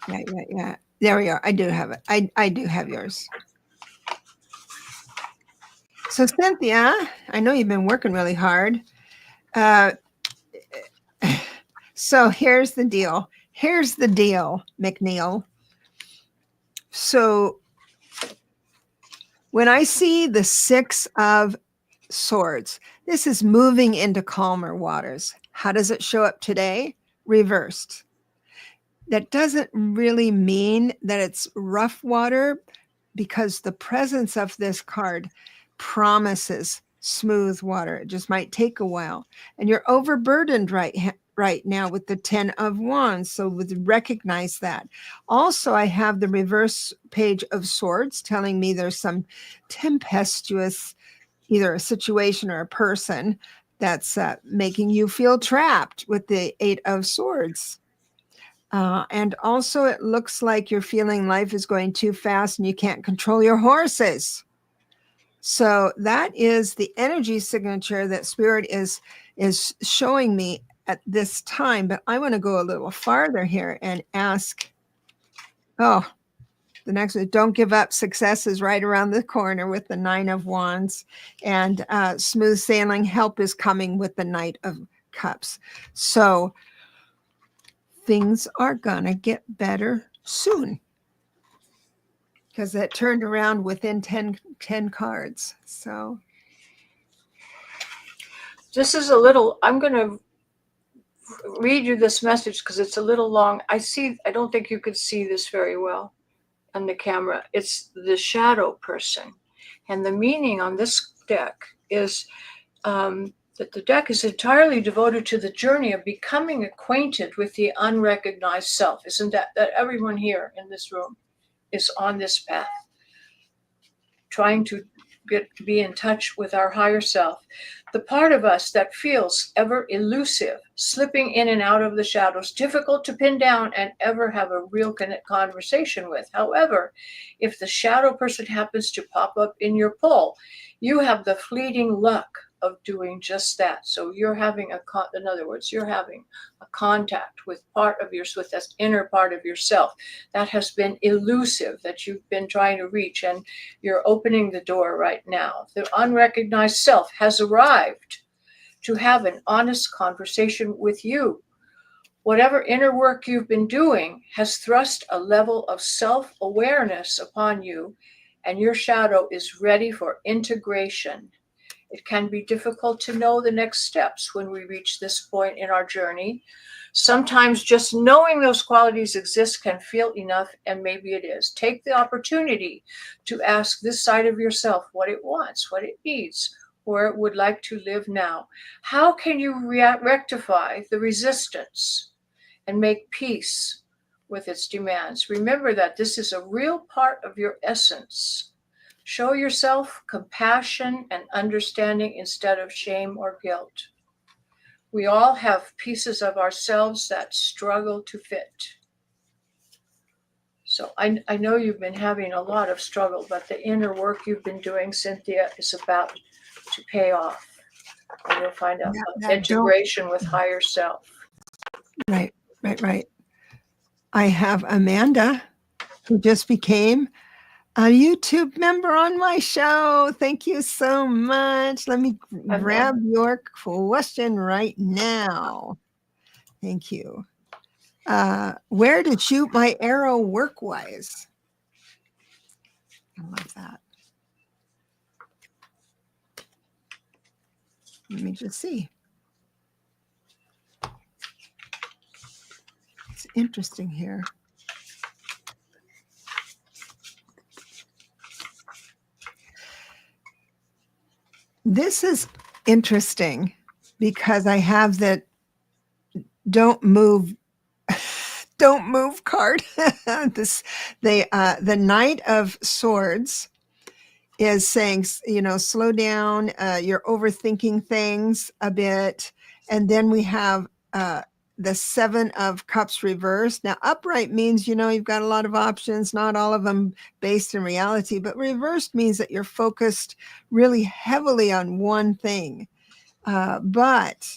Yeah. There we are. I do have it. I do have yours. So Cynthia, I know you've been working really hard. So here's the deal. McNeil. So when I see the 6 of Swords, this is moving into calmer waters. How does it show up today? Reversed. That doesn't really mean that it's rough water, because the presence of this card promises smooth water. It just might take a while. And you're overburdened right now with the 10 of Wands. So recognize that. Also, I have the reverse page of Swords telling me there's some tempestuous, either a situation or a person that's making you feel trapped with the 8 of Swords. And also, it looks like you're feeling life is going too fast and you can't control your horses. So that is the energy signature that Spirit is showing me at this time. But I want to go a little farther here and ask, the next one, don't give up. Success is right around the corner with the 9 of Wands. And smooth sailing, help is coming with the Knight of Cups. So things are going to get better soon, because that turned around within 10 cards. So This is a little, I'm going to read you this message because it's a little long. I don't think you could see this very well on the camera. It's the shadow person. And the meaning on this deck is that the deck is entirely devoted to the journey of becoming acquainted with the unrecognized self. Isn't that everyone here in this room is on this path, trying to be in touch with our higher self, the part of us that feels ever elusive, slipping in and out of the shadows, difficult to pin down and ever have a real conversation with. However, if the shadow person happens to pop up in your pull, you have the fleeting luck of doing just that. So you're having in other words, you're having a contact with with that inner part of yourself that has been elusive, that you've been trying to reach, and you're opening the door right now. The unrecognized self has arrived to have an honest conversation with you. Whatever inner work you've been doing has thrust a level of self-awareness upon you, and your shadow is ready for integration. It can be difficult to know the next steps when we reach this point in our journey. Sometimes just knowing those qualities exist can feel enough, and maybe it is. Take the opportunity to ask this side of yourself what it wants, what it needs, where it would like to live now. How can you rectify the resistance and make peace with its demands? Remember that this is a real part of your essence. Show yourself compassion and understanding instead of shame or guilt. We all have pieces of ourselves that struggle to fit. So I know you've been having a lot of struggle, but the inner work you've been doing, Cynthia, is about to pay off. And you'll find out integration with higher self. Right. I have Amanda, who just became a YouTube member on my show. Thank you so much. Let me grab your question right now. Thank you. Where to shoot my arrow work-wise? I love that. Let me just see. It's interesting here. This is interesting because I have that don't move card. The Knight of Swords is saying, slow down, you're overthinking things a bit. And then we have the Seven of Cups reversed. Now, upright means, you've got a lot of options, not all of them based in reality, but reversed means that you're focused really heavily on one thing. But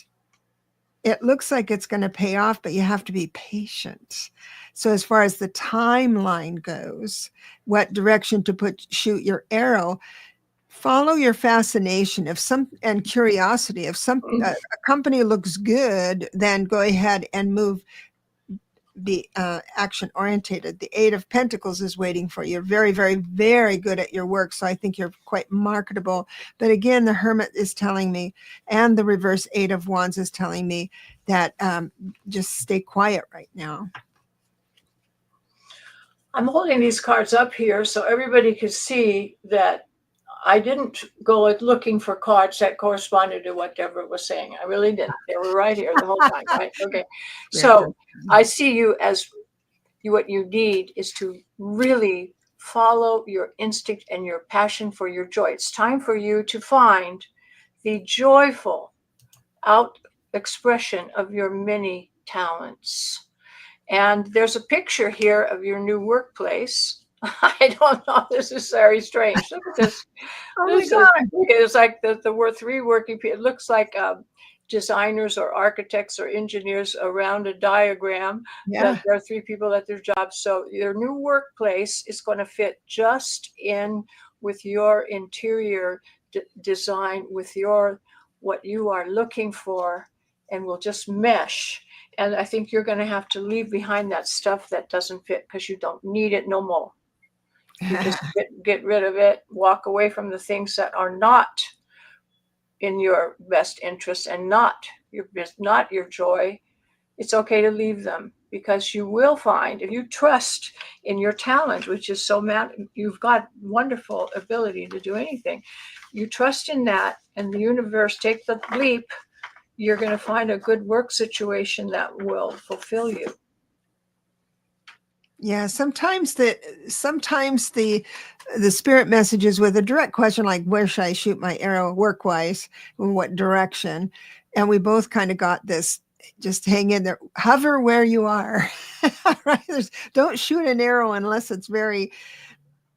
it looks like it's going to pay off, but you have to be patient. So as far as the timeline goes, what direction to shoot your arrow, follow your fascination and curiosity. If a company looks good, then go ahead and be action oriented. The Eight of Pentacles is waiting for you. You're very, very, very good at your work. So I think you're quite marketable. But again, the Hermit is telling me, and the reverse Eight of Wands is telling me that just stay quiet right now. I'm holding these cards up here so everybody can see that I didn't go looking for cards that corresponded to what Debra was saying. I really didn't. They were right here the whole time, right? Okay. So I see you as what you need is to really follow your instinct and your passion for your joy. It's time for you to find the joyful out expression of your many talents. And there's a picture here of your new workplace. I don't know. This is very strange. Look at this. Oh my God. It's like there were three working people. It looks like designers or architects or engineers around a diagram. That there are three people at their jobs. So your new workplace is going to fit just in with your interior design, with what you are looking for, and will just mesh. And I think you're going to have to leave behind that stuff that doesn't fit because you don't need it no more. You just get rid of it, walk away from the things that are not in your best interest and not your joy. It's okay to leave them because you will find, if you trust in your talent, which is you've got wonderful ability to do anything. You trust in that, and the universe, take the leap. You're going to find a good work situation that will fulfill you. Yeah, sometimes the spirit messages with a direct question like, where should I shoot my arrow work-wise, in what direction? And we both kind of got this, just hang in there, hover where you are. Right? Don't shoot an arrow unless it's very,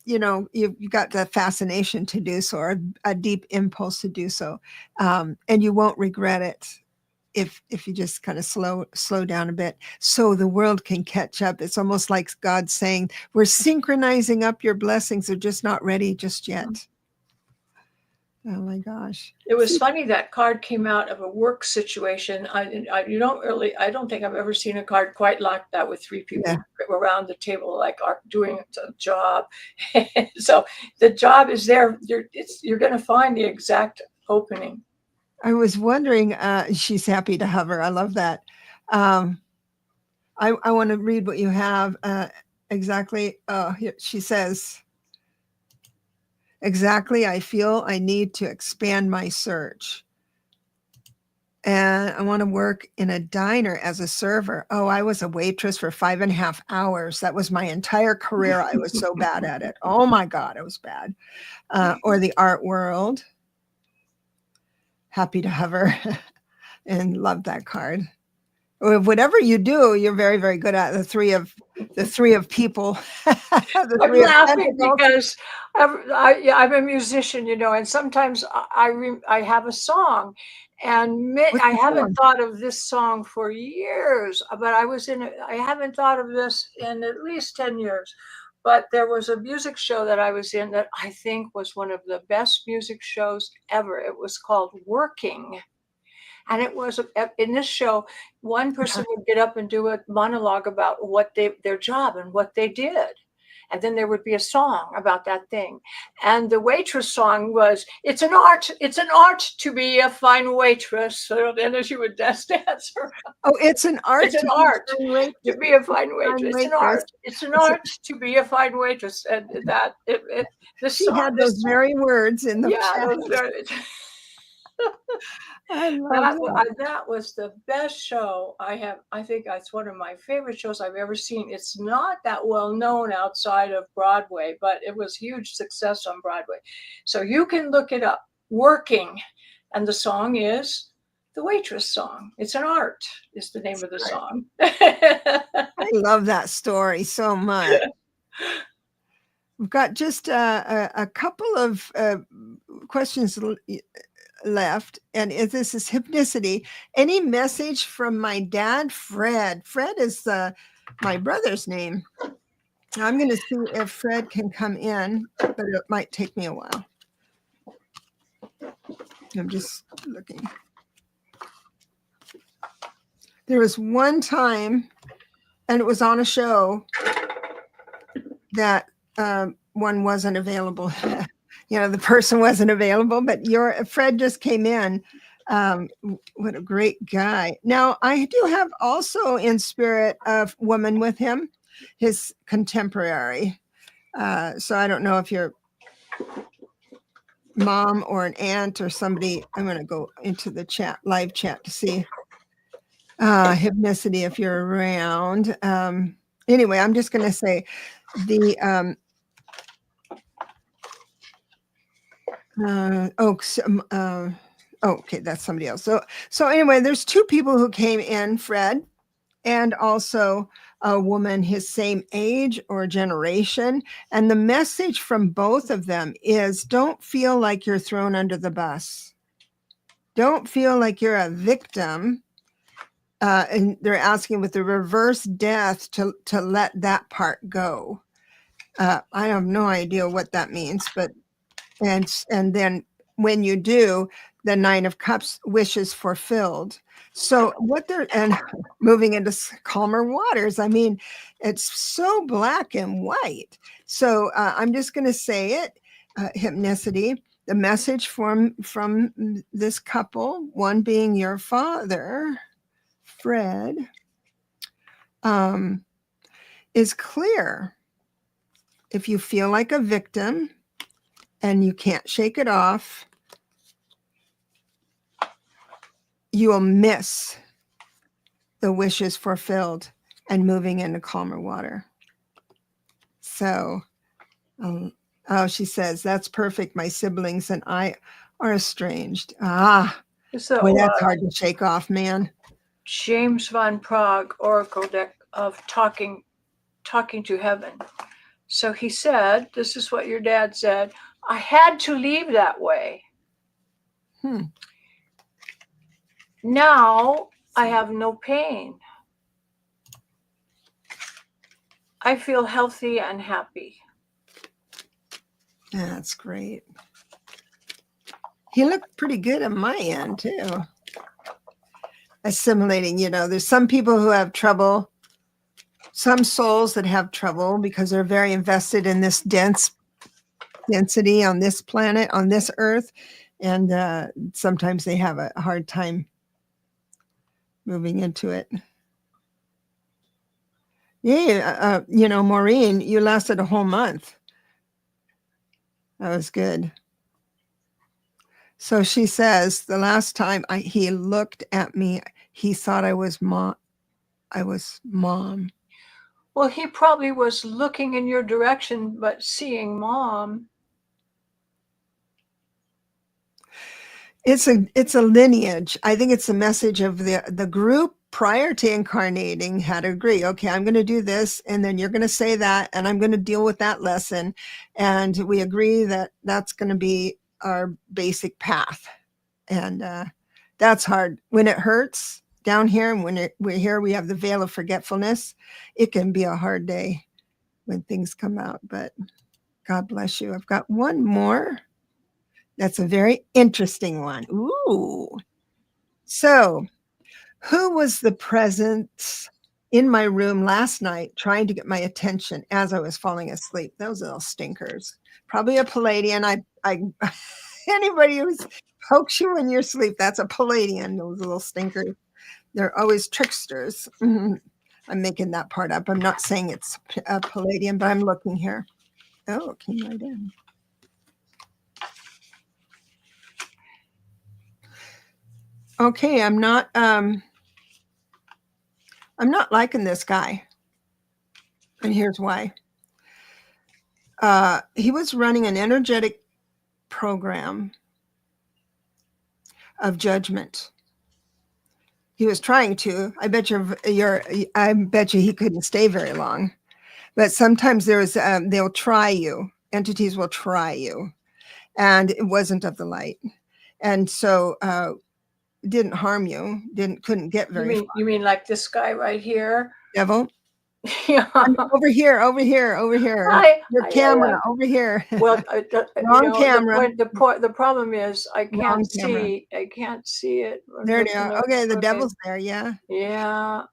you've got the fascination to do so, or a deep impulse to do so. And you won't regret it if you just kind of slow down a bit so the world can catch up. It's almost like God saying, we're synchronizing up your blessings. They're just not ready just yet. Oh my gosh. It was funny that card came out of a work situation. I don't think I've ever seen a card quite like that with three people around the table, like are doing a job. So the job is there. You're going to find the exact opening. I was wondering, she's happy to hover. I love that. I want to read what you have exactly. She says, exactly, I feel I need to expand my search. And I want to work in a diner as a server. Oh, I was a waitress for 5.5 hours. That was my entire career. I was so bad at it. Oh my God, it was bad. Or the art world. Happy to hover and love that card. Whatever you do, you're very, very good at the three of people. The I'm three of laughing pentacles. because I'm a musician, and sometimes I have a song, and What's I the haven't song? thought of this song for years, but I haven't thought of this in at least 10 years. But there was a music show that I was in that I think was one of the best music shows ever. It was called Working. And it was in this show, one person would get up and do a monologue about their job and what they did. And then there would be a song about that thing. And the waitress song was, it's an art to be a fine waitress. So then as you would dance around. Oh, it's an art It's an art to be a fine waitress. It's an waitress. art. It's an art to be a fine waitress. And that this She song, had those very words in the yeah, chat. I love that. That was the best show I have. I think that's one of my favorite shows I've ever seen. It's not that well known outside of Broadway, but it was huge success on Broadway. So you can look it up. Working, and the song is the waitress song. It's an art is the name of the song. I love that story so much. We've got just a couple of questions left, and this is hypnicity. Any message from my dad, Fred? Fred is my brother's name. I'm going to see if Fred can come in, but it might take me a while. I'm just looking. There was one time, and it was on a show, that one wasn't available. The person wasn't available, but your Fred just came in. What a great guy. Now, I do have also in spirit a woman with him, his contemporary. So I don't know if you're mom or an aunt or somebody. I'm going to go into the chat, live chat, to see hypnicity if you're around. Anyway, I'm just going to say the okay, that's somebody else. So anyway, there's two people who came in, Fred, and also a woman his same age or generation. And the message from both of them is, don't feel like you're thrown under the bus. Don't feel like you're a victim. And they're asking with the reverse death to let that part go. I have no idea what that means, but and then when you do, the 9 of Cups, wishes fulfilled. So what they're, and moving into calmer waters, I mean, it's so black and white. So I'm just going to say it, hypnicity, the message from this couple, one being your father, Fred, is clear. If you feel like a victim and you can't shake it off, you will miss the wishes fulfilled and moving into calmer water. So, she says, that's perfect. My siblings and I are estranged. So, boy, that's hard to shake off, man. James Van Prague Oracle deck of talking to heaven. So he said, this is what your dad said, I had to leave that way. Now I have no pain. I feel healthy and happy. That's great. He looked pretty good on my end too. Assimilating, there's some people who have trouble, some souls that have trouble because they're very invested in this density on this planet, on this earth. And sometimes they have a hard time moving into it. Yeah, Maureen, you lasted a whole month. That was good. So she says the last time he looked at me, he thought I was mom. Well, he probably was looking in your direction, but seeing mom. It's a lineage. I think it's a message of the group prior to incarnating had to agree. Okay, I'm going to do this, and then you're going to say that, and I'm going to deal with that lesson, and we agree that that's going to be our basic path. And that's hard when it hurts down here, and when we're here, we have the veil of forgetfulness. It can be a hard day when things come out, but God bless you. I've got one more. That's a very interesting one. Ooh. So, who was the presence in my room last night trying to get my attention as I was falling asleep? Those little stinkers. Probably a Palladian. I anybody who pokes you in your sleep, that's a Palladian, those little stinkers. They're always tricksters. I'm making that part up. I'm not saying it's a Palladian, but I'm looking here. Oh, it came right in. Okay, I'm not liking this guy. And here's why. He was running an energetic program of judgment. He was trying to. I bet you he couldn't stay very long. But sometimes they'll try you. Entities will try you. And it wasn't of the light. And so didn't harm you, couldn't get very far. You mean like this guy right here? Devil? Yeah. Over here. Your camera, over here. Well, Wrong camera. The problem is I Wrong can't camera. see it. There they are. Okay, the devil's there, yeah. Yeah.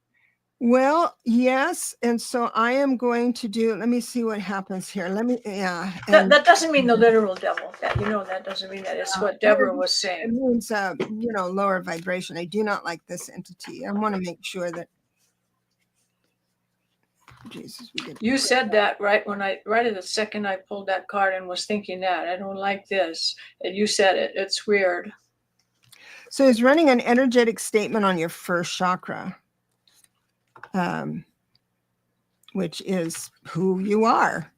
Well, yes, and so I am going to do. Let me see what happens here. That doesn't mean the literal devil. That doesn't mean that. It's what Debra was It saying. means lower vibration. I do not like this entity. I want to make sure that. Jesus, you said that right at the second I pulled that card and was thinking that I don't like this, and you said it. It's weird. So he's running an energetic statement on your first chakra, which is who you are.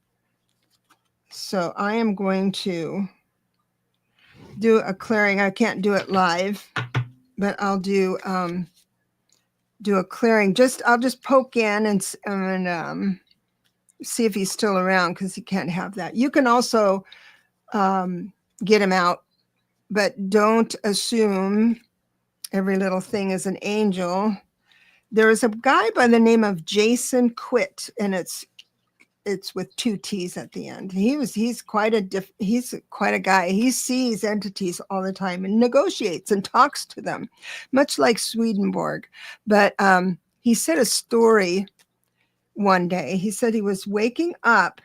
So I am going to do a clearing. I can't do it live, but I'll do a clearing. I'll just poke in and see if he's still around, because he can't have that. You can also get him out, but don't assume every little thing is an angel. There is a guy by the name of Jason Quit, and it's with 2 T's at the end. He's quite a guy. He sees entities all the time and negotiates and talks to them, much like Swedenborg. But he said a story one day. He said he was waking up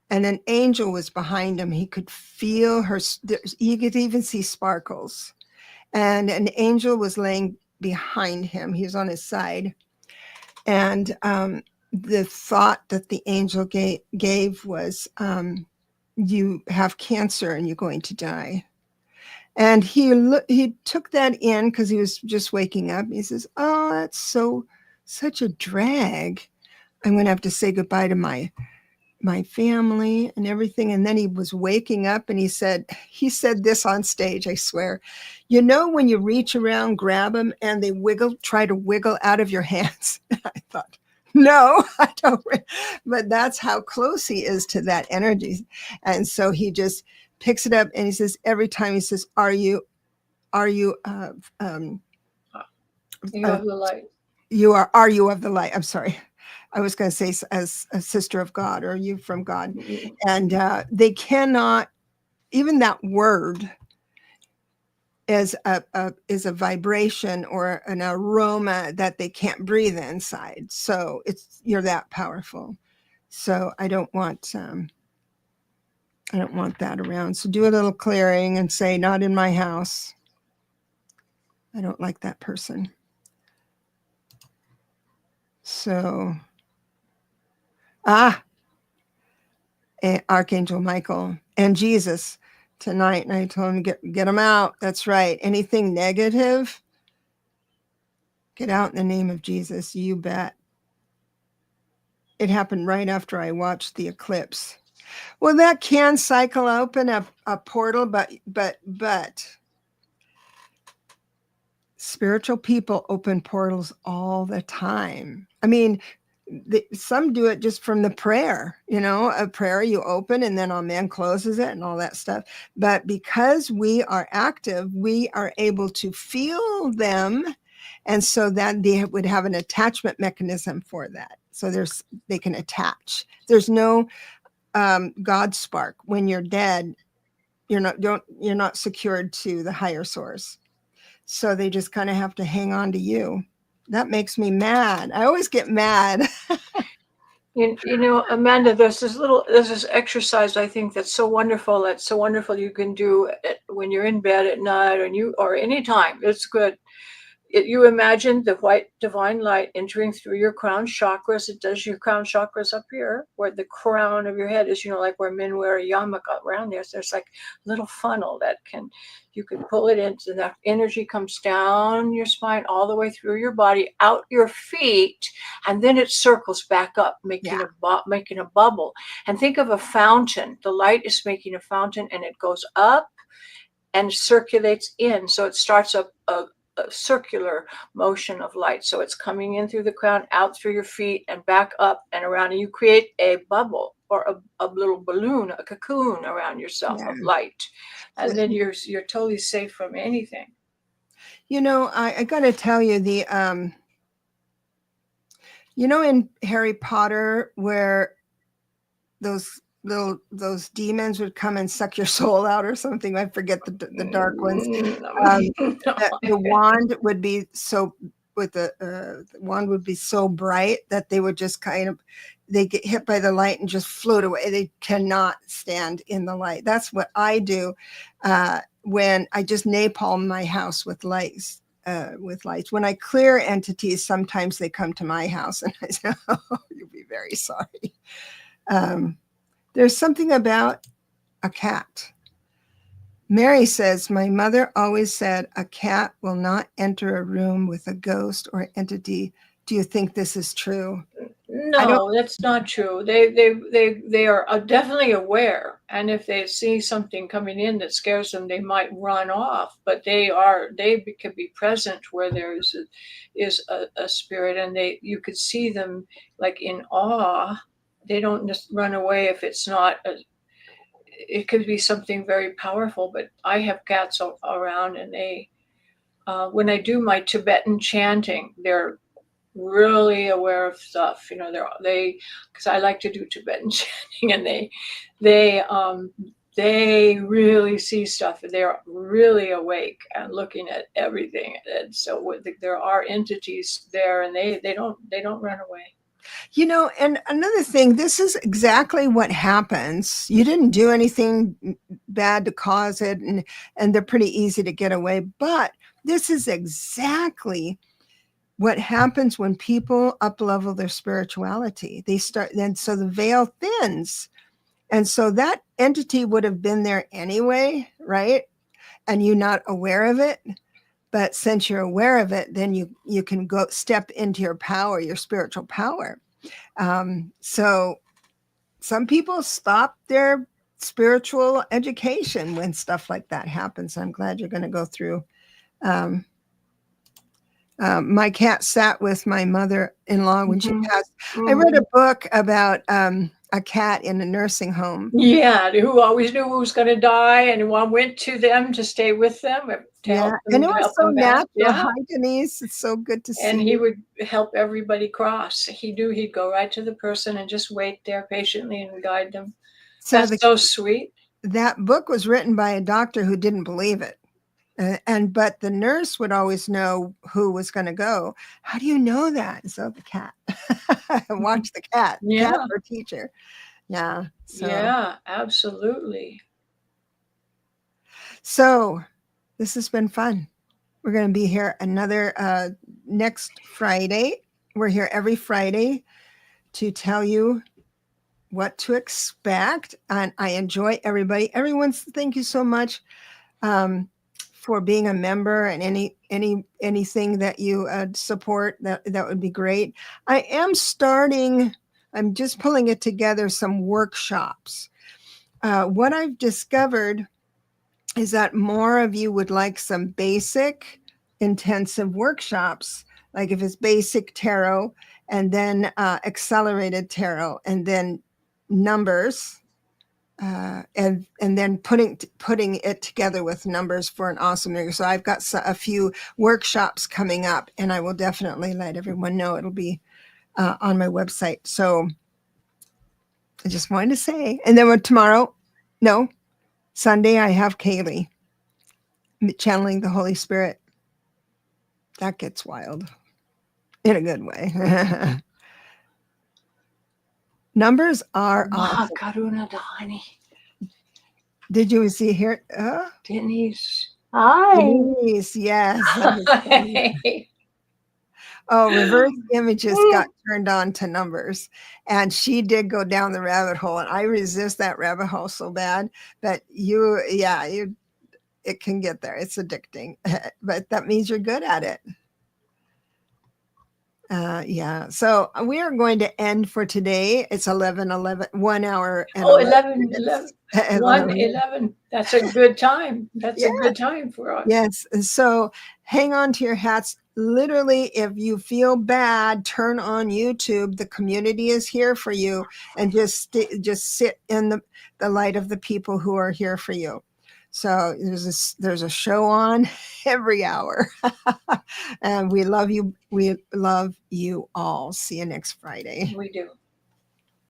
and an angel was behind him. He could feel her. He could even see sparkles. And an angel was laying behind him. He was on his side. And the thought that the angel gave was, you have cancer and you're going to die. And he took that in because he was just waking up. He says, oh, that's such a drag. I'm going to have to say goodbye to my family and everything. And then he was waking up and he said this on stage, I swear. When you reach around, grab them and they try to wiggle out of your hands. I thought, no, I don't. But that's how close he is to that energy. And so he just picks it up and he says, every time he says, are you you of the light? Are you of the light? I'm sorry. I was going to say as a sister of God, or you from God. Mm-hmm. And they cannot, even that word is a vibration or an aroma that they can't breathe inside. So you're that powerful. So I don't want that around. So do a little clearing and say, not in my house. I don't like that person. So, ah, Archangel Michael and Jesus tonight. And I told him, get them out. That's right. Anything negative, get out in the name of Jesus. You bet. It happened right after I watched the eclipse. Well, that can cycle open a portal, but spiritual people open portals all the time. I mean, some do it just from the prayer, a prayer you open and then Amen closes it and all that stuff. But because we are active, we are able to feel them. And so that they would have an attachment mechanism for that. So they can attach. There's no God spark. When you're dead, you're not secured to the higher source. So they just kind of have to hang on to you. That makes me mad. I always get mad. Amanda, there's this exercise I think that's so wonderful. That's so wonderful you can do it when you're in bed at night, or anytime. It's good. You imagine the white divine light entering through your crown chakras. It does your crown chakras up here, where the crown of your head is, like where men wear a yarmulke around there. So there's like a little funnel you can pull it into. That energy comes down your spine all the way through your body, out your feet, and then it circles back up, making a bubble. And think of a fountain. The light is making a fountain, and it goes up and circulates in. So it starts a circular motion of light. So it's coming in through the crown, out through your feet, and back up and around. And you create a bubble or a little balloon, a cocoon around yourself of light. And then you're totally safe from anything. I got to tell you, in Harry Potter, where those demons would come and suck your soul out or something. I forget the dark ones. The wand would be so the wand would be so bright that they would just they get hit by the light and just float away. They cannot stand in the light. That's what I do when I just napalm my house with lights. When I clear entities, sometimes they come to my house and I say, "Oh, you'll be very sorry." There's something about a cat. Mary says, my mother always said a cat will not enter a room with a ghost or entity. Do you think this is true? No, that's not true. They are definitely aware, and if they see something coming in that scares them, they might run off. But they could be present where there is a spirit, and you could see them like in awe. They don't just run away if it's not it could be something very powerful. But I have cats around, and when I do my Tibetan chanting, they're really aware of stuff. Because I like to do Tibetan chanting, and they really see stuff, and they're really awake and looking at everything. And so there are entities there, and they don't run away. And another thing, this is exactly what happens. You didn't do anything bad to cause it, and they're pretty easy to get away. But this is exactly what happens when people up-level their spirituality. So the veil thins. And so that entity would have been there anyway, right? And you're not aware of it. But since you're aware of it, then you can go step into your power, your spiritual power. So some people stop their spiritual education when stuff like that happens. I'm glad you're going to go through. My cat sat with my mother-in-law when she passed. I read a book about a cat in a nursing home. Yeah, who always knew who was going to die, and one went to them to stay with them. And it was so natural. Hi, Denise. It's so good to see. And he would help everybody cross. He knew he'd go right to the person and just wait there patiently and guide them. That's so sweet. That book was written by a doctor who didn't believe it. But the nurse would always know who was going to go. How do you know that? So the cat. Watch the cat. Yeah. Cat or teacher. Yeah. Yeah, absolutely. So this has been fun. We're going to be here another next Friday we're here every Friday to tell you what to expect. And I enjoy everybody. Everyone's thank you so much for being a member, and anything that you support, that would be great. I am starting, I'm just pulling it together, some workshops. What I've discovered is that more of you would like some basic intensive workshops, like if it's basic tarot, and then accelerated tarot, and then numbers, and then putting it together with numbers for an awesome year. So I've got a few workshops coming up, and I will definitely let everyone know. It'll be on my website. So I just wanted to say, and then tomorrow, no, Sunday, I have Kaylee channeling the Holy Spirit. That gets wild in a good way. Numbers are awesome. Karuna Dhani. Did you see here? Denise. Hi. Denise, yes. Hi. Oh, reverse images got turned on to numbers, and she did go down the rabbit hole, and I resist that rabbit hole so bad. But it can get there. It's addicting, but that means you're good at it. Yeah. So we are going to end for today. It's 1 hour and 11. 11. 11. That's a good time. That's a good time for us. Yes. And so hang on to your hats. Literally, if you feel bad, turn on YouTube. The community is here for you, and just sit in the light of the people who are here for you. So there's a show on every hour. And we love you. We love you all. See you next Friday. We do.